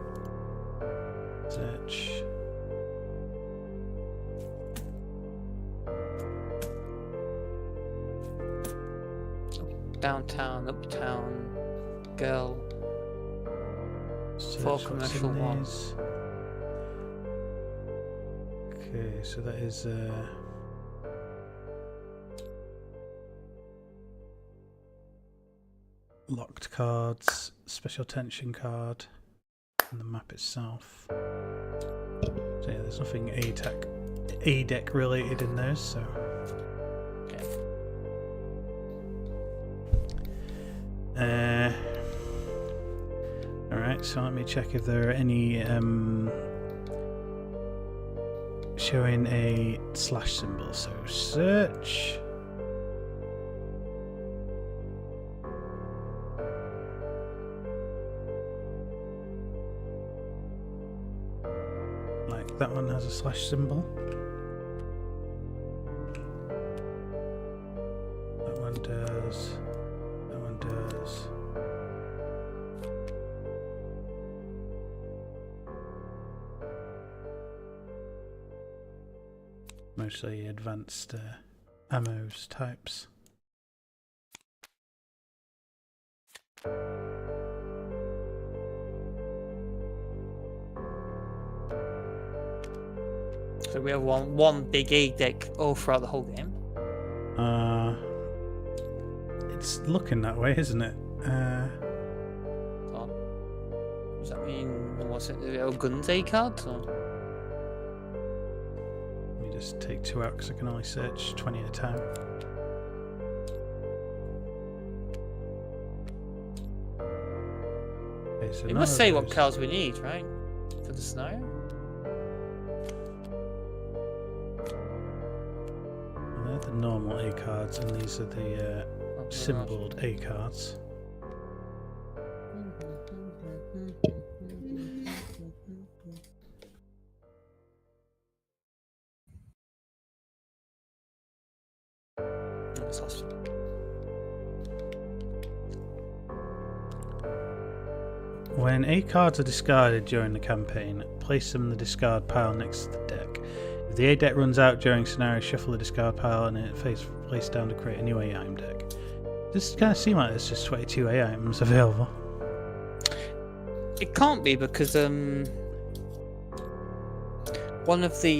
Search. Downtown, uptown, girl. Search For what's commercial in one. these. Okay, so that is locked cards, special tension card, and the map itself. So yeah, there's nothing A deck related in those, so. Alright, so let me check if there are any showing a slash symbol. So search. Like that one has a slash symbol. That one does. That one does. Mostly advanced ammos types. So we have one big A deck all throughout the whole game. It's looking that way, isn't it? Does that mean what's it? Is it a guns A cards or? Let me just take 2 out because I can only search 20 at a time. Okay, so It none must of say what those- cards we need, right? For the scenario? They're the normal A cards, and these are the symboled A cards. That's awesome. When A cards are discarded during the campaign, place them in the discard pile next to the deck. If the A deck runs out during scenario, shuffle the discard pile and it face down to create a new A item deck. This kind of seem like there's just 22 A items available. It can't be because one of the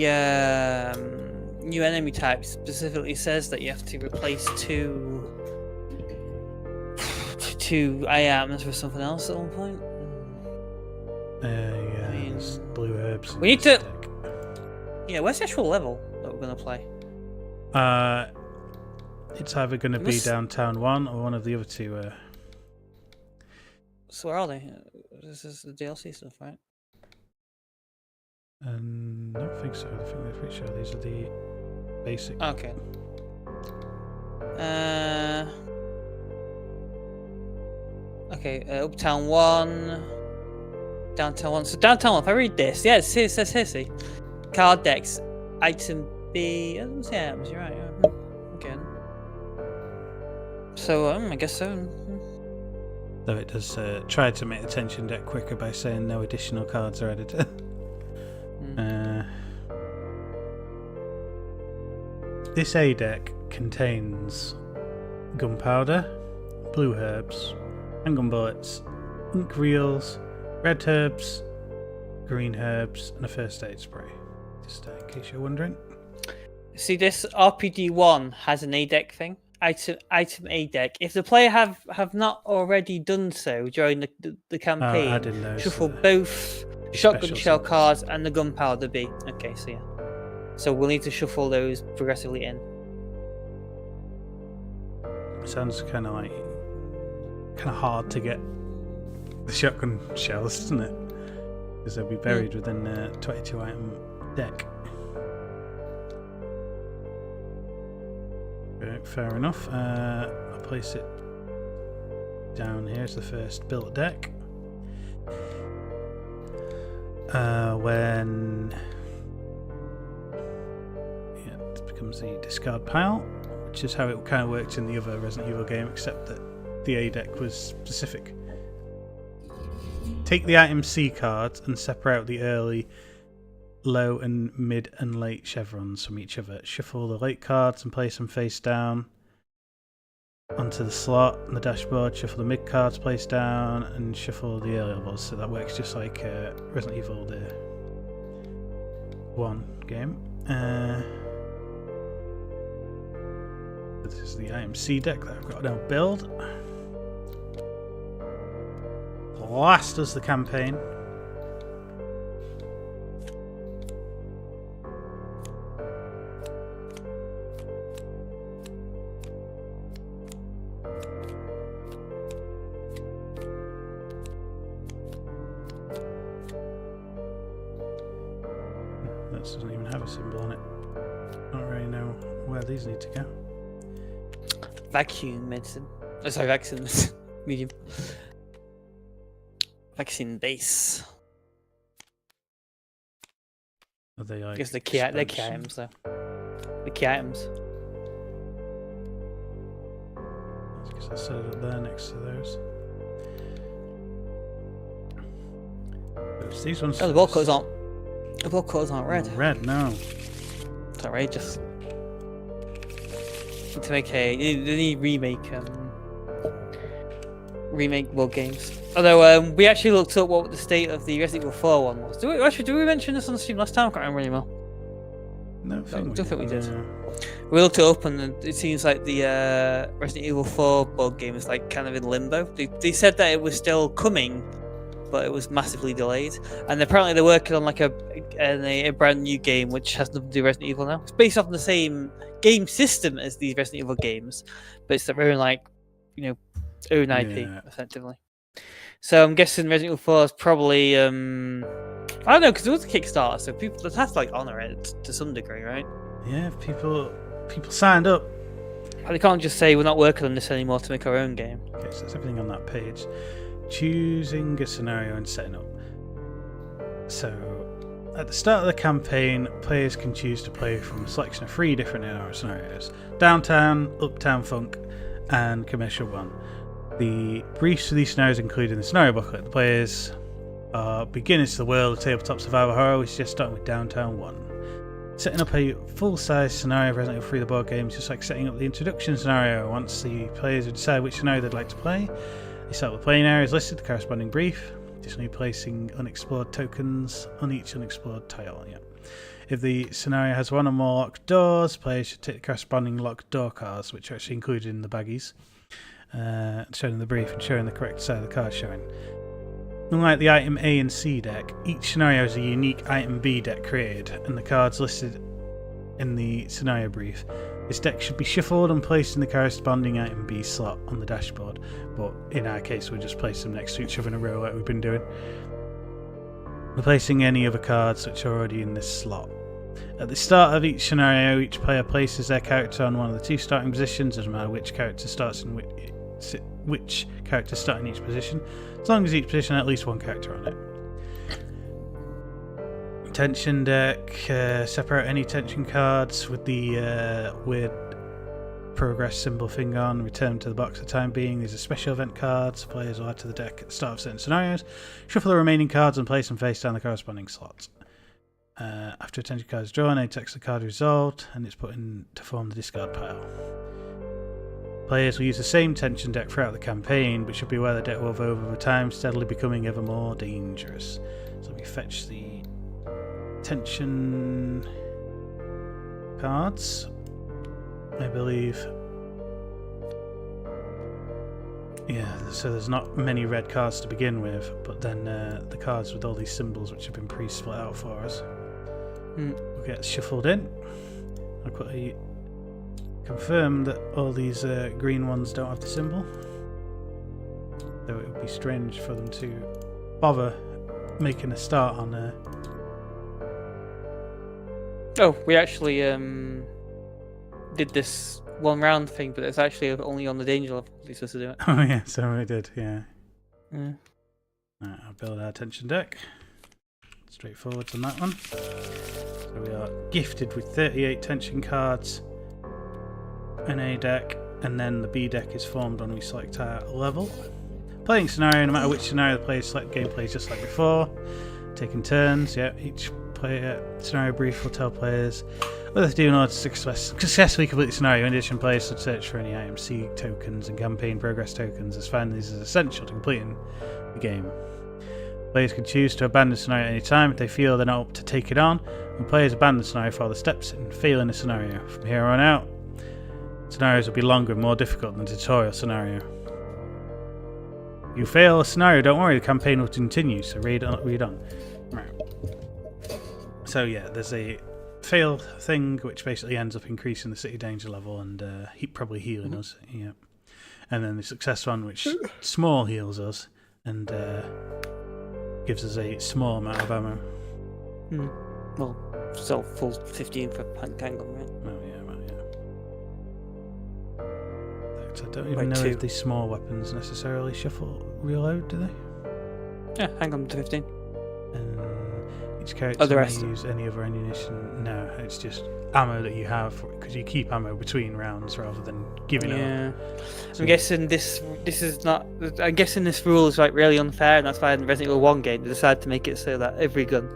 new enemy types specifically says that you have to replace two A items with something else at one point. Yeah, there's blue herbs. We need to. Yeah, where's the actual level that we're gonna play? It's either going to be Downtown 1 or one of the other two. So where are they? This is the DLC stuff, right? I don't think so. I think they're pretty sure these are the basic. Okay. Okay, Uptown 1, Downtown 1. So Downtown 1, if I read this, yeah, it says here, see. Card decks, item B. I didn't say items, you're right. Yeah. Okay. So, I guess so. Though it does try to make the tension deck quicker by saying no additional cards are added. This A deck contains gunpowder, blue herbs, handgun bullets, ink reels, red herbs, green herbs, and a first aid spray. Just in case you're wondering. See, this RPD1 has an A deck thing. Item A deck. If the player have not already done so during the campaign, I didn't know, shuffle so both shotgun shell symbols. cards and the gunpowder B. Okay, so yeah. So we'll need to shuffle those progressively in. Sounds kind of hard to get the shotgun shells, doesn't it? Because they'll be buried within a 22 item deck. Okay, fair enough. I'll place it down here as the first built deck. When it becomes the discard pile, which is how it kind of worked in the other Resident Evil game, except that the A deck was specific. Take the item C cards and separate out the early, low and mid and late chevrons from each other. Shuffle the late cards and place them face down onto the slot on the dashboard. Shuffle the mid cards, place down, and shuffle the early levels. So that works just like Resident Evil the 1 game. This is the IMC deck that I've got to now build. Last does the campaign. That doesn't even have a symbol on it. I don't really know where these need to go. Vacuum medicine. Oh, sorry, vaccine medicine. Medium. Vaccine base. Are they like I guess they're key items though. The key items. I guess I set it up there next to those. Oops, these ones. Oh, the ball colors aren't. The ball colors aren't red. Red, no. It's outrageous. Need to make they need remake world games. Although we actually looked up what the state of the Resident Evil 4 one was. Did we mention this on the stream last time? I can't remember anymore. No, Don't think we did. We looked it up and it seems like the Resident Evil 4 board game is like kind of in limbo. They said that it was still coming, but it was massively delayed. And apparently they're working on like a brand new game which has nothing to do with Resident Evil now. It's based off the same game system as these Resident Evil games, but it's their own own IP effectively. So I'm guessing Resident Evil 4 is probably I don't know, because it was a Kickstarter, so people that have to like honor it to some degree, right? Yeah, people people signed up. They can't just say we're not working on this anymore to make our own game. Okay, so that's everything on that page. Choosing a scenario and setting up. So, at the start of the campaign, players can choose to play from a selection of 3 different scenarios: Downtown, Uptown Funk, and Commercial 1. The briefs for these scenarios include in the scenario booklet. The players are beginners to the world of tabletop survival horror, which is just starting with Downtown 1. Setting up a full-size scenario of Resident Evil 3 the board game is just like setting up the introduction scenario. Once the players have decided which scenario they'd like to play, they start with the playing areas listed, the corresponding brief, additionally placing unexplored tokens on each unexplored tile. Yeah. If the scenario has one or more locked doors, players should take the corresponding locked door cards, which are actually included in the baggies, shown in the brief and showing the correct side of the card showing. Unlike the item A and C deck, each scenario has a unique item B deck created, and the cards listed in the scenario brief. This deck should be shuffled and placed in the corresponding item B slot on the dashboard, but in our case we'll just place them next to each other in a row like we've been doing, replacing any other cards which are already in this slot. At the start of each scenario, each player places their character on one of the 2 starting positions. Doesn't matter which character starts in which character start in each position, as long as each position has at least one character on it. Tension deck, separate any tension cards with the weird progress symbol thing on, return to the box for the time being. These are special event cards players will add to the deck at the start of certain scenarios. Shuffle the remaining cards and place them face down the corresponding slots. After a tension card is drawn, any text of the card is resolved and it's put in to form the discard pile. Players will use the same tension deck throughout the campaign, but should be aware the deck will evolve over time, steadily becoming ever more dangerous. So let me fetch the tension cards, I believe. Yeah, so there's not many red cards to begin with, but then the cards with all these symbols which have been pre-split out for us will get shuffled in. I'll quickly confirm that all these green ones don't have the symbol, though it would be strange for them to bother making a start on Oh, we actually did this one round thing, but it's actually only on the danger level you're supposed to do it. Oh yeah, so we did, yeah. Yeah. Right, I'll build our tension deck. Straightforward on that one. So we are gifted with 38 tension cards, an A deck, and then the B deck is formed when we select our level. Playing scenario, no matter which scenario the players select, gameplay is just like before. Taking turns, yeah, each player scenario brief will tell players what they do in order to successfully complete the scenario. In addition, players should search for any item C tokens and campaign progress tokens, as finding these is essential to completing the game. Players can choose to abandon the scenario at any time if they feel they're not up to take it on, and players abandon the scenario for the steps and fail in the scenario. From here on out, scenarios will be longer and more difficult than the tutorial scenario. If you fail a scenario, don't worry, the campaign will continue, so read on. Right. So yeah, there's a fail thing which basically ends up increasing the city danger level and probably healing us. Yeah. And then the success one which small heals us and gives us a small amount of ammo. Well, so full 15 for Tangle, right? Oh yeah, well yeah. I don't even know if these small weapons necessarily reload, do they? Yeah, hang on to 15. And each character the may rest. use any other ammunition. No, it's just ammo that you have, because you keep ammo between rounds rather than giving it up. So I'm guessing this is not. I'm guessing this rule is like really unfair, and that's why in the Resident Evil 1 game they decided to make it so that every gun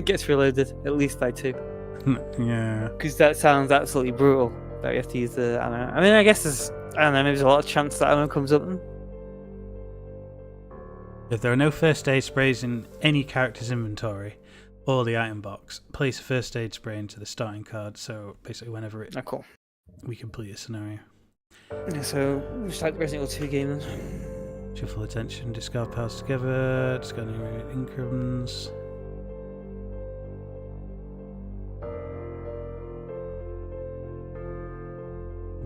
gets reloaded at least by 2. Yeah. Because that sounds absolutely brutal. That you have to use the ammo. I mean, I guess maybe there's a lot of chance that ammo comes up. If there are no first aid sprays in any character's inventory or the item box, place a first aid spray into the starting card. So basically, whenever Cool. we complete a scenario. Yeah, so just like the Resident Evil 2 game then. Shuffle attention, discard piles together, discard incomes.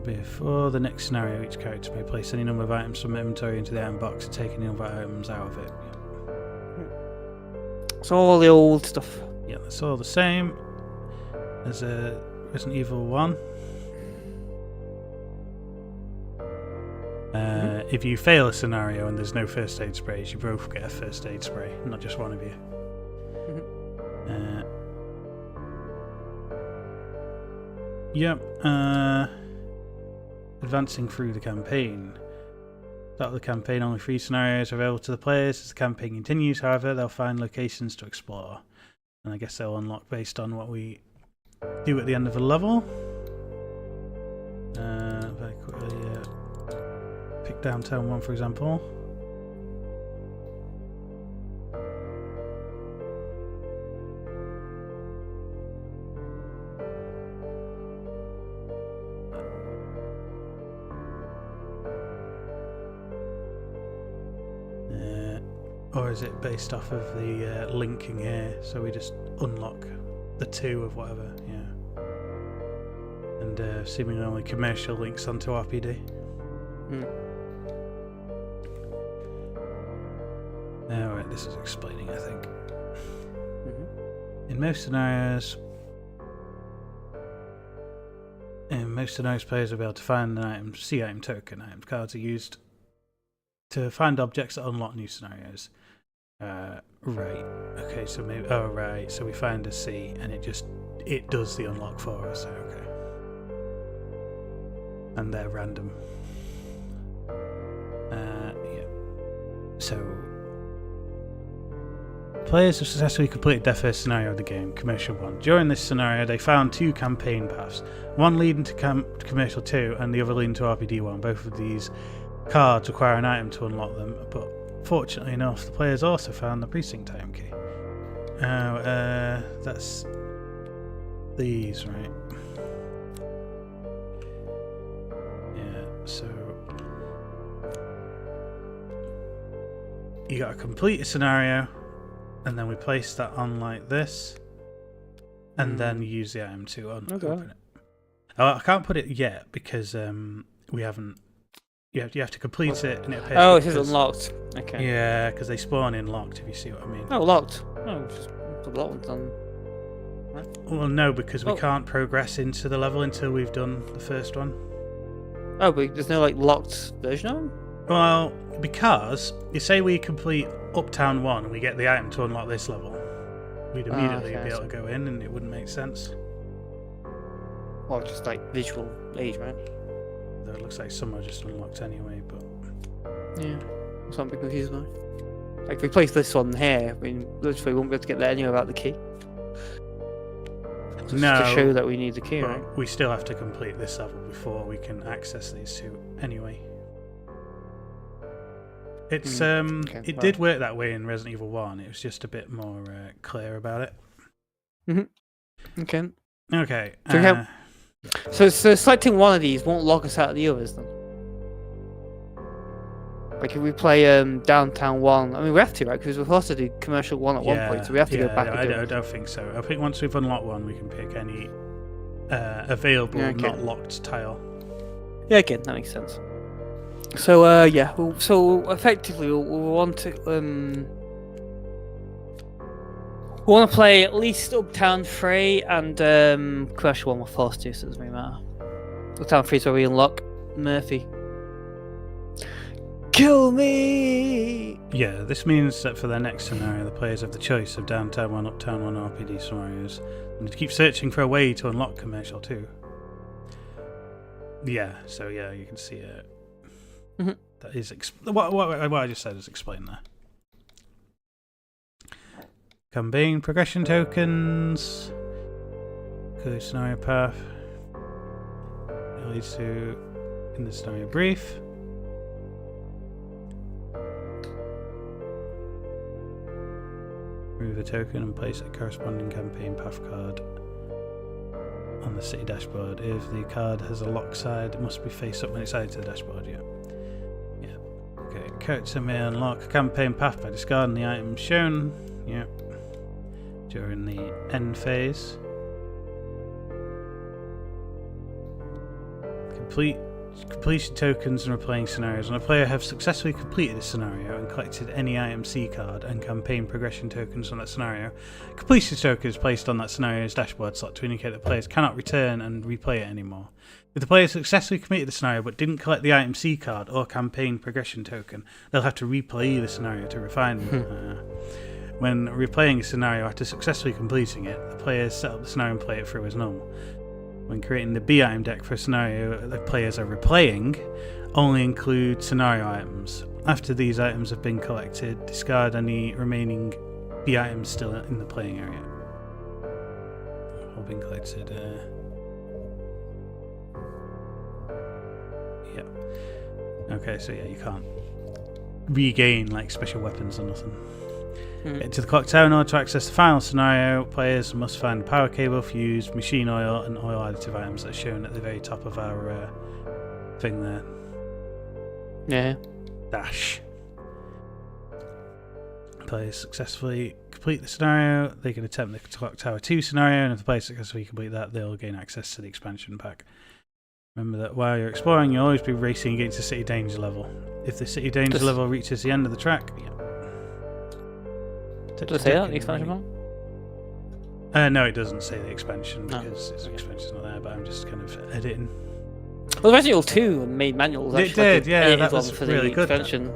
Before the next scenario, each character may place any number of items from inventory into the item box and take any other items out of it. Yeah. So all the old stuff. Yeah, that's all the same as Resident Evil 1. if you fail a scenario and there's no first aid sprays, you both get a first aid spray, not just one of you. Yep. Advancing through the campaign. Start of the campaign, only 3 scenarios are available to the players. As the campaign continues, however, they'll find locations to explore. And I guess they'll unlock based on what we do at the end of the level. Very quickly, pick Downtown 1 for example. Or is it based off of the linking here? So we just unlock the 2 of whatever, yeah. And seemingly only commercial links onto RPD. Alright, this is explaining, I think. In most scenarios, players will be able to find an item, see item token. Item cards are used to find objects that unlock new scenarios. Right. Okay, so maybe. Oh, right. So we find a C, and it does the unlock for us. Okay. And they're random. Yeah. So players have successfully completed their first scenario of the game, Commercial 1. During this scenario, they found 2 campaign paths, one leading to Commercial 2, and the other leading to RPD 1. Both of these cards require an item to unlock them, but fortunately enough, the players also found the precinct item key. That's these, right? Yeah, so you gotta complete a scenario, and then we place that on like this, and then use the item to open it. Oh, I can't put it yet because we haven't. You have to complete it, and it appears. Oh, it is unlocked. Okay. Yeah, because they spawn in locked. If you see what I mean. Oh, locked. Oh, just put the locked ones on. Right. Well, no, because we can't progress into the level until we've done the first one. Oh, but there's no like locked version of them? Well, because you say we complete Uptown 1 and we get the item to unlock this level, we'd immediately be able to go in, and it wouldn't make sense. Well, just like visual age, right? Though it looks like some are just unlocked anyway, but yeah, that's what I'm a bit confused by. Like if we place this one here, I mean, literally we won't be able to get there anyway without the key. Just to show that we need the key, right? We still have to complete this level before we can access these 2 anyway. It's it did work that way in Resident Evil 1. It was just a bit more clear about it. Okay. Okay. So selecting one of these won't lock us out of the others then? Like if we play Downtown 1, I mean we have to, right? Because we're supposed to do Commercial 1 at one point, so we have to go back and do it. I don't think so. I think once we've unlocked one, we can pick any available not locked tile. Yeah, again, that makes sense. So so effectively we'll want to we want to play at least Uptown 3 and Commercial 1 we're forced to, so it doesn't really matter. Uptown 3 is where we unlock Murphy. Kill me! Yeah, this means that for their next scenario, the players have the choice of Downtown 1, Uptown 1 RPD scenarios, and to keep searching for a way to unlock Commercial 2. Yeah, so yeah, you can see it. That is what I just said is explained there. Campaign progression tokens. Good scenario path. It leads to in the scenario brief. Remove the token and place a corresponding campaign path card on the city dashboard. If the card has a lock side, it must be face up when it's added to the dashboard. Yeah. Okay. Character may unlock a campaign path by discarding the items shown. Yeah. During the end phase. Complete completion tokens and replaying scenarios. When a player have successfully completed a scenario and collected any IMC card and campaign progression tokens on that scenario, completion token is placed on that scenario's dashboard slot to indicate that players cannot return and replay it anymore. If the player successfully completed the scenario but didn't collect the IMC card or campaign progression token, they'll have to replay the scenario to refine them. When replaying a scenario after successfully completing it, the players set up the scenario and play it through as normal. When creating the B item deck for a scenario the players are replaying, only include scenario items. After these items have been collected, discard any remaining B items still in the playing area. All been collected. Yeah. Okay, so yeah, you can't regain like special weapons or nothing. To the clock tower, in order to access the final scenario, players must find power cable, fuse, machine oil, and oil additive items that are shown at the very top of our thing there. Yeah. Dash. Players successfully complete the scenario, they can attempt the clock tower 2 scenario, and if the players successfully complete that, they'll gain access to the expansion pack. Remember that while you're exploring, you'll always be racing against the city danger level. If the city danger level reaches the end of the track, Does it say that, the expansion pack? No, it doesn't say the expansion because the expansion's not there, but I'm just kind of editing. Well, Resident Evil 2 made manuals. It did, yeah, that was for really the good. Expansion.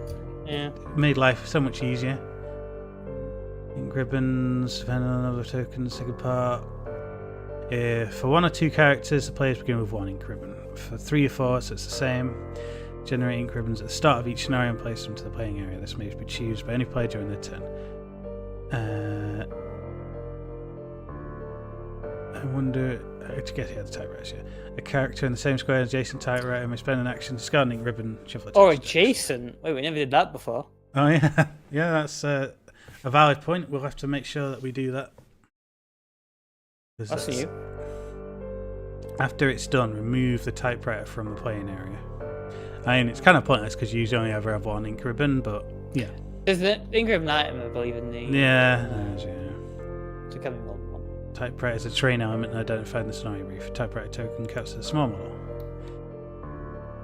Yeah. It made life so much easier. Ink ribbons, depending on the number of tokens take apart. For 1 or 2 characters, the players begin with 1 ink ribbon. For 3 or 4, so it's the same. Generate ink ribbons at the start of each scenario and place them to the playing area. This may be chosen by any player during their turn. I wonder to get here the typewriter. A character in the same square as adjacent typewriter may spend an action discarding ribbon. Or adjacent. Wait, we never did that before. Oh yeah, yeah. That's a valid point. We'll have to make sure that we do that. That's you. After it's done, remove the typewriter from the playing area. I mean, it's kind of pointless because you usually only ever have 1 ink ribbon, but yeah. There's the ink ribbon item, I believe, in the... Yeah. So can be more than 1. Typewriter is a train element identified in the scenario brief. Typewriter token counts as a small model.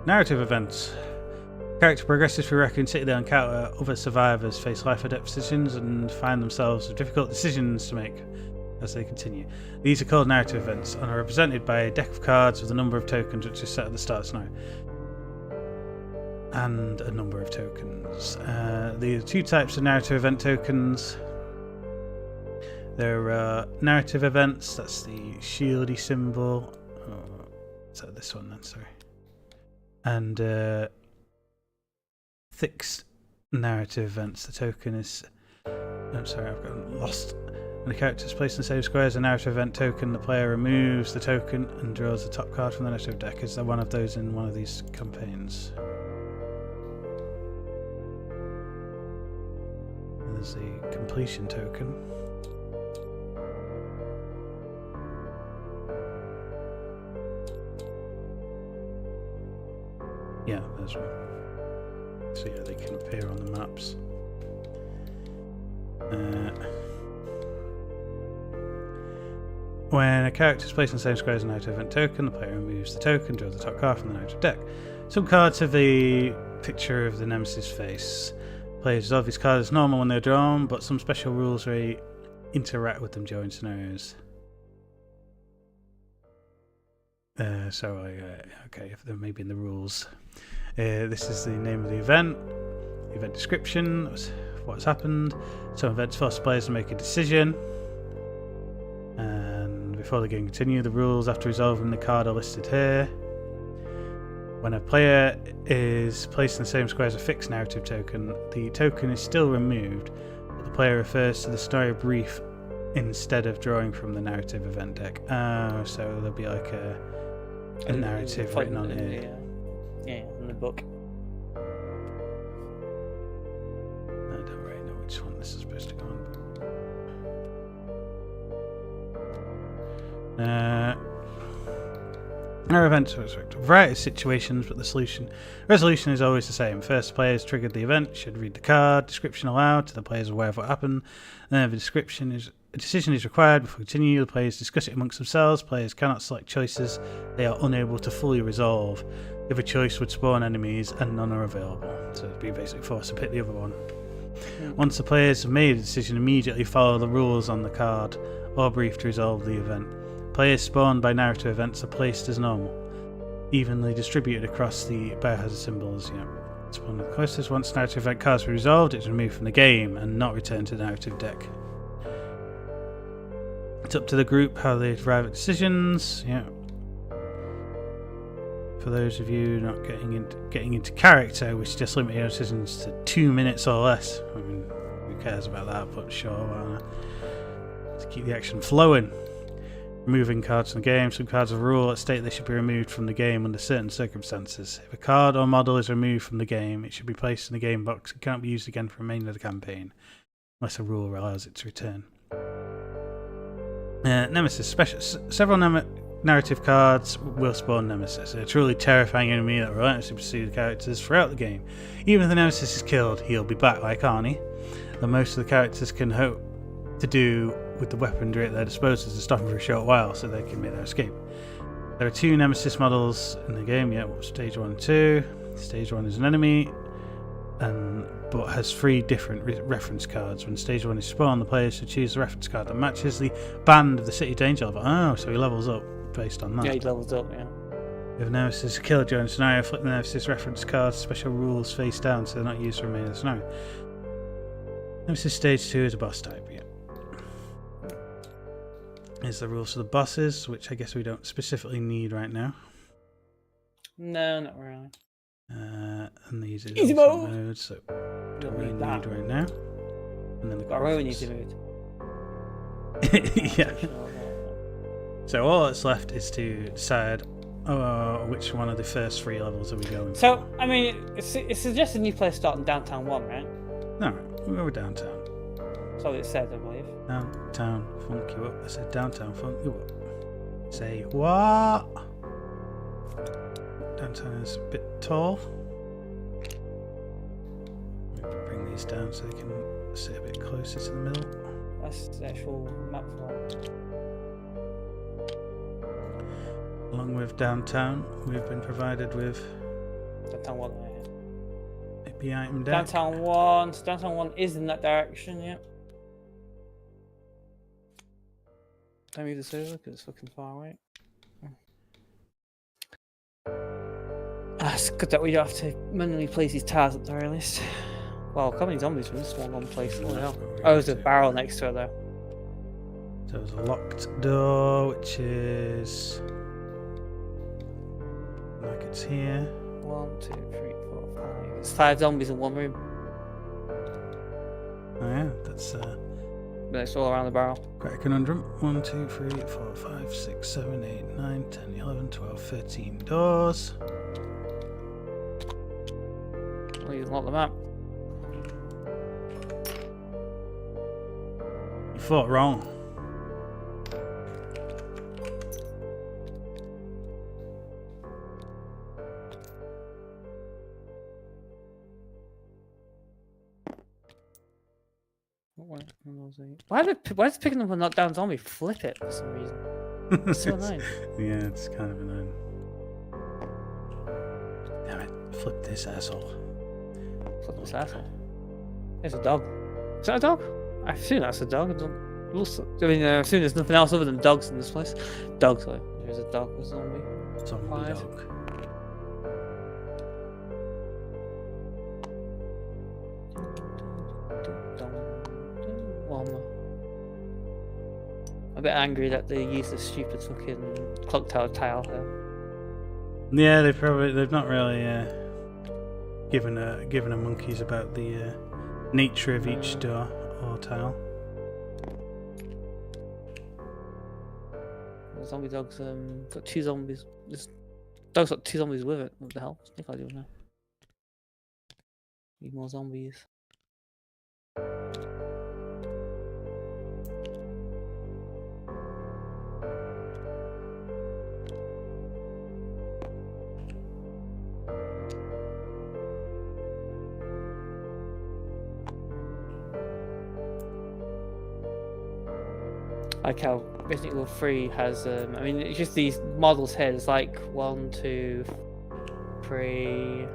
Narrative events. Character progresses through Raccoon City. They encounter other survivors, face life or death decisions, and find themselves with difficult decisions to make as they continue. These are called narrative events and are represented by a deck of cards with a number of tokens which is set at the start of the scenario. And a number of tokens. There are 2 types of narrative event tokens. There are narrative events, that's the shieldy symbol. So this one then, sorry. And fixed narrative events, the token is... I'm sorry, I've got lost. When the character is placed in the same square as a narrative event token, the player removes the token and draws the top card from the narrative deck. Is there one of those in one of these campaigns? There's the completion token. Yeah, there's one. So yeah, they can appear on the maps. When a character is placed in the same square as a narrative event token, the player removes the token, draws the top card from the narrative deck. Some cards have the picture of the Nemesis face. Players resolve these cards as normal when they're drawn, but some special rules may interact with them during scenarios. Okay, if they're maybe in the rules. This is the name of the event description, what's happened. Some events force players to make a decision. And before the game continues, the rules after resolving the card are listed here. When a player is placed in the same square as a fixed narrative token, the token is still removed, but the player refers to the scenario brief instead of drawing from the narrative event deck. So there'll be like a narrative written on here. Yeah, in the book. I don't really know which one this is supposed to go on. Our events are a variety of situations, but the resolution is always the same. First, the players triggered the event should read the card description aloud to the players aware of what happened. Then, if the description is A decision is required before continuing. The players discuss it amongst themselves. Players cannot select choices they are unable to fully resolve. If a choice would spawn enemies and none are available. So it'd be basically forced to pick the other one. Once the players have made a decision, immediately follow the rules on the card or brief to resolve the event. Players spawned by narrative events are placed as normal, evenly distributed across the biohazard symbols. Spawn the closest. Once narrative event cards are resolved, it's removed from the game and not returned to the narrative deck. It's up to the group how they arrive at decisions. For those of you not getting into character, which just limit your decisions to 2 minutes or less. I mean, who cares about that? But sure, why not? To keep the action flowing. Removing cards from the game. Some cards of rule that state they should be removed from the game under certain circumstances. If a card or model is removed from the game, it should be placed in the game box and cannot be used again for the remainder of the campaign, unless a rule allows it to return. Nemesis. Several narrative cards will spawn Nemesis, a truly terrifying enemy that relentlessly pursues the characters throughout the game. Even if the Nemesis is killed, he'll be back like Arnie, though most of the characters can hope to do with the weaponry at their disposal to stop him for a short while so they can make their escape. There are 2 Nemesis models in the game, stage 1 and 2. Stage 1 is an enemy, but has 3 different reference cards. When stage 1 is spawned, the players should choose the reference card that matches the band of the City Danger level. Oh, so he levels up based on that. Yeah, he levels up, yeah. If Nemesis is killed during the scenario, flip the Nemesis reference cards, special rules face down so they're not used for the remainder of the scenario. Nemesis stage 2 is a boss type, Here's the rules for the bosses, which I guess we don't specifically need right now. No, not really. And these are Easy also mode. modes, so Don't we need need that. right now. And then the But I really need graphics. to move. Yeah. So all that's left is to decide which one of the first 3 levels are we going So, for. I mean, it's suggesting you play starting downtown 1, right? No, we'll go downtown. That's what it said, I believe. Downtown, funk you up. I said downtown, funk you up. Say what? Downtown is a bit tall. Bring these down so they can sit a bit closer to the middle. That's the actual map for it. Along with downtown, we've been provided with Downtown 1, right here. the item deck. Downtown 1. So downtown 1 is in that direction, yeah. Don't move this over because it's fucking far away. It's good that we don't have to manually place these tires at the very least. Well, how many zombies from this one place? Oh, hell. Oh, there's a barrel next to it though. So there's a locked door, which is like it's here. 1, 2, 3, 4, 5. There's 5 zombies in one room. Oh yeah, that's But it's all around the barrel. quite a conundrum. 1, 2, 3, 4, 5, 6, 7, 8, 9, 10, 11, 12, 13 doors. Well, you unlock the map. You thought wrong. Why is picking up a knockdown zombie flip it for some reason? It's so annoying. Yeah, it's kind of annoying. Damn it, flip this asshole. Flip this asshole. There's a dog. Is that a dog? I assume that's a dog. I mean, I assume there's nothing else other than dogs in this place. Dogs, sorry. There's a dog, a zombie. Zombie Five. dog. Well, I'm a bit angry that they used this stupid fucking clock tower tile there. Yeah, they've not really given a monkeys about the nature of each door or tile. Zombie dog's got 2 zombies. This dog's got 2 zombies with it. What the hell? What's Nikolai doing now? Need more zombies. Like how Resident Evil 3 has, I mean, it's just these models here. There's like 1, 2, 3,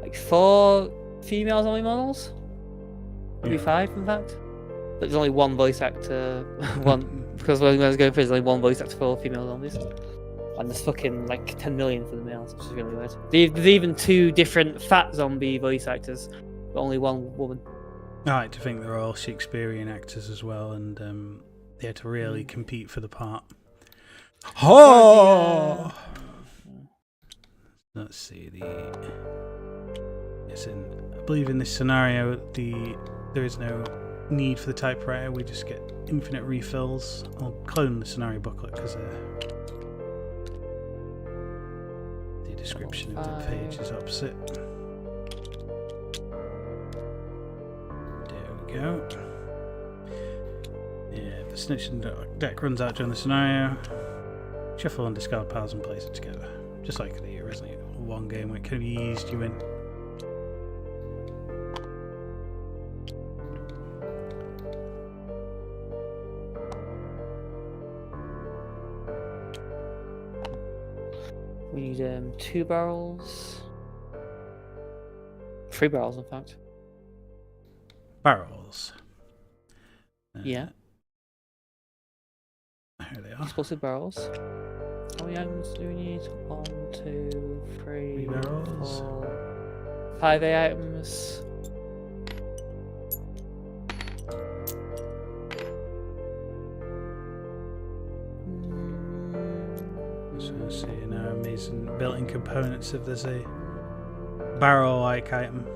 like 4 females only models. Maybe 5, in fact. But there's only one voice actor. Because when I was going through, there's only one voice actor for females only. And there's fucking like 10 million for the males, which is really weird. There's even 2 different fat zombie voice actors, but only one woman. I like to think they're all Shakespearean actors as well, and they had to really compete for the part. Oh! Let's see Yes, I believe in this scenario, there is no need for the typewriter. We just get infinite refills. I'll clone the scenario booklet because the description of the page is opposite. There we go. Yeah, the snitching deck runs out during the scenario. Shuffle and discard piles and place it together. Just like the Resident Evil 1 game where it can be eased you in. We need 2 barrels. 3 barrels, in fact. Barrels. Yeah. Here they are. Explosive barrels. How many items do we need? 1, 2, 3, 4, 5 items. So I see now amazing built-in components if there's a barrel-like item.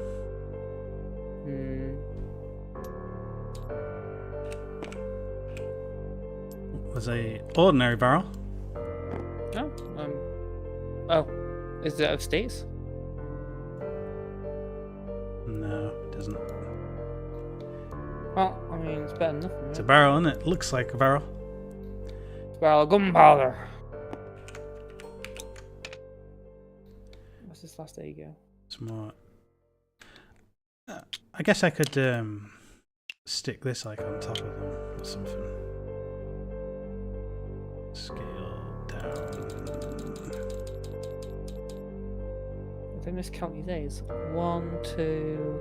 There's a ordinary barrel. Oh, is it of states? No, it doesn't. Well, I mean, it's better than nothing. Right? It's a barrel, isn't it? Looks like a barrel. Barrel of gunpowder. What's this last? There you go. Some more. I guess I could stick this like on top of them or something. Scale down. If I miscount these days, 1, 2,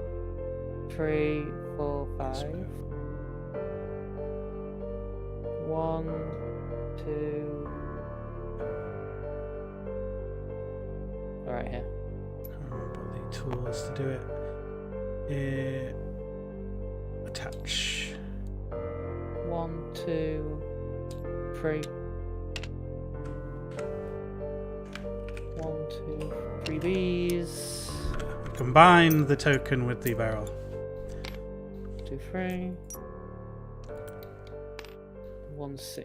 3, 4, 5. 1, 2. Alright, here. Can't remember the tools to do it. Attach. 1, 2, 3. 1, 2, 3 B's. Combine the token with the barrel. 2, 3. 1 C.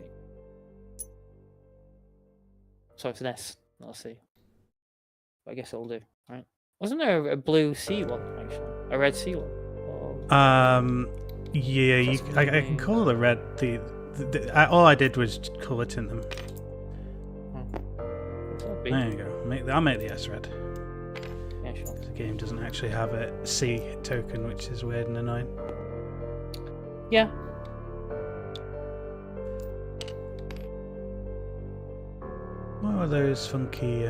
Sorry, it's an S, not a C. But I guess it'll do, right? Wasn't there a blue C one actually? A red C one? Yeah, I can call the red. All I did was colour tint them. There you go. I'll make the S red. Yeah, sure. The game doesn't actually have a C token, which is weird and annoying. Yeah. What were those funky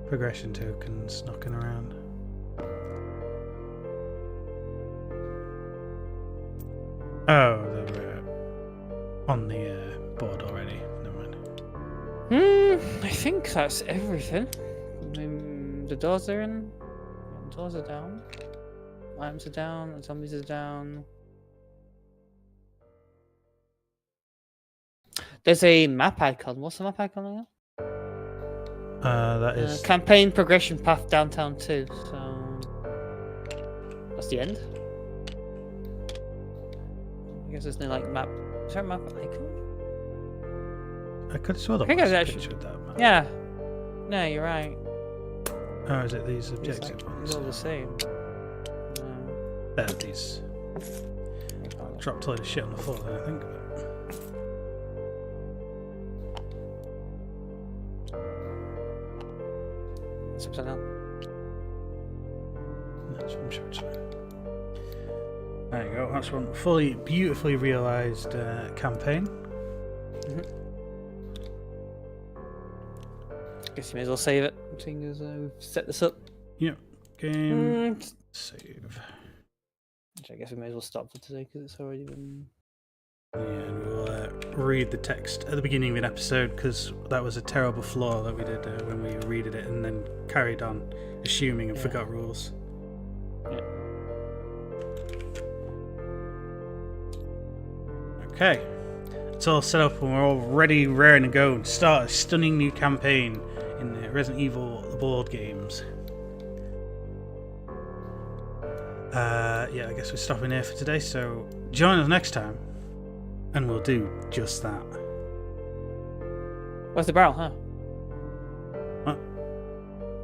progression tokens knocking around? Oh, they were on the board already. Never mind. I think that's everything. I mean, the doors are in. The doors are down. Items are down. The zombies are down. There's a map icon. What's the map icon again? That is campaign progression path downtown 2. So that's the end. I guess there's no like map. Is there a map icon? I could have sworn that I think was I a actually- picture of that map. Yeah. No, you're right. Oh, is it these It's objective like ones? all the same. No. There, these. Dropped a load of shit on the floor then, I think. It's upside down. I'm sure it's fine. There you go. That's one fully, beautifully realised campaign. Guess you may as well save it, seeing as we've set this up. Yep. Game. Save. Which I guess we may as well stop for today because it's already been. Yeah, and we'll read the text at the beginning of an episode because that was a terrible flaw that we did when we read it and then carried on assuming and forgot rules. Yeah. Okay, it's all set up and we're all ready, raring to go and start a stunning new campaign in the Resident Evil board games. Yeah, I guess we're stopping here for today, so join us next time and we'll do just that. Where's the barrel, huh? What?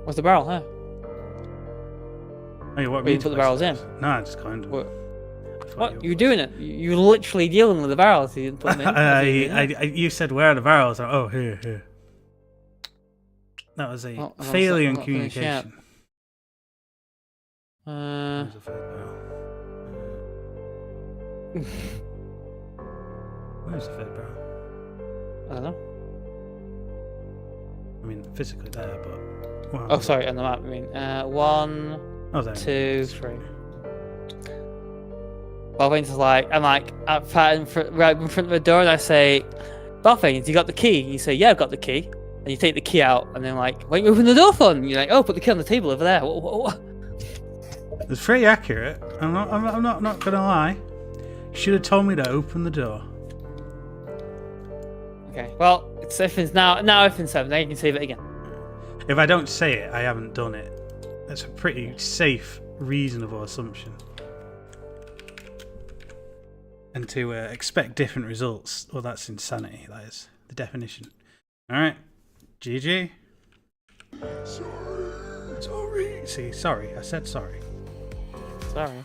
Where's the barrel, huh? Oh, you want Where me you to put the place barrels in? those? No, I just climbed them. What? You were doing it? You were literally dealing with the barrels. You didn't put them in. You said where are the barrels? Oh, here. That was a failure in communication. Where's the third barrel? Where's the third barrel? I don't know. I mean, physically there, but. Wow, Oh, sorry, on the map. I mean, 1, oh, there. 2, 3. Balvain's like, I'm right in front of the door, and I say, Balvain, you got the key? And you say, yeah, I've got the key. And you take the key out, and then like, wait, open the door for? And you're like, oh, put the key on the table over there. What? It's pretty accurate. I'm not gonna lie. You should have told me to open the door. Okay, well, it's everything's now everything's 7. Now you can save it again. If I don't say it, I haven't done it. That's a pretty safe, reasonable assumption. And to expect different results, well, that's insanity. That is the definition. All right, GG. Sorry. See, sorry. I said sorry. Sorry.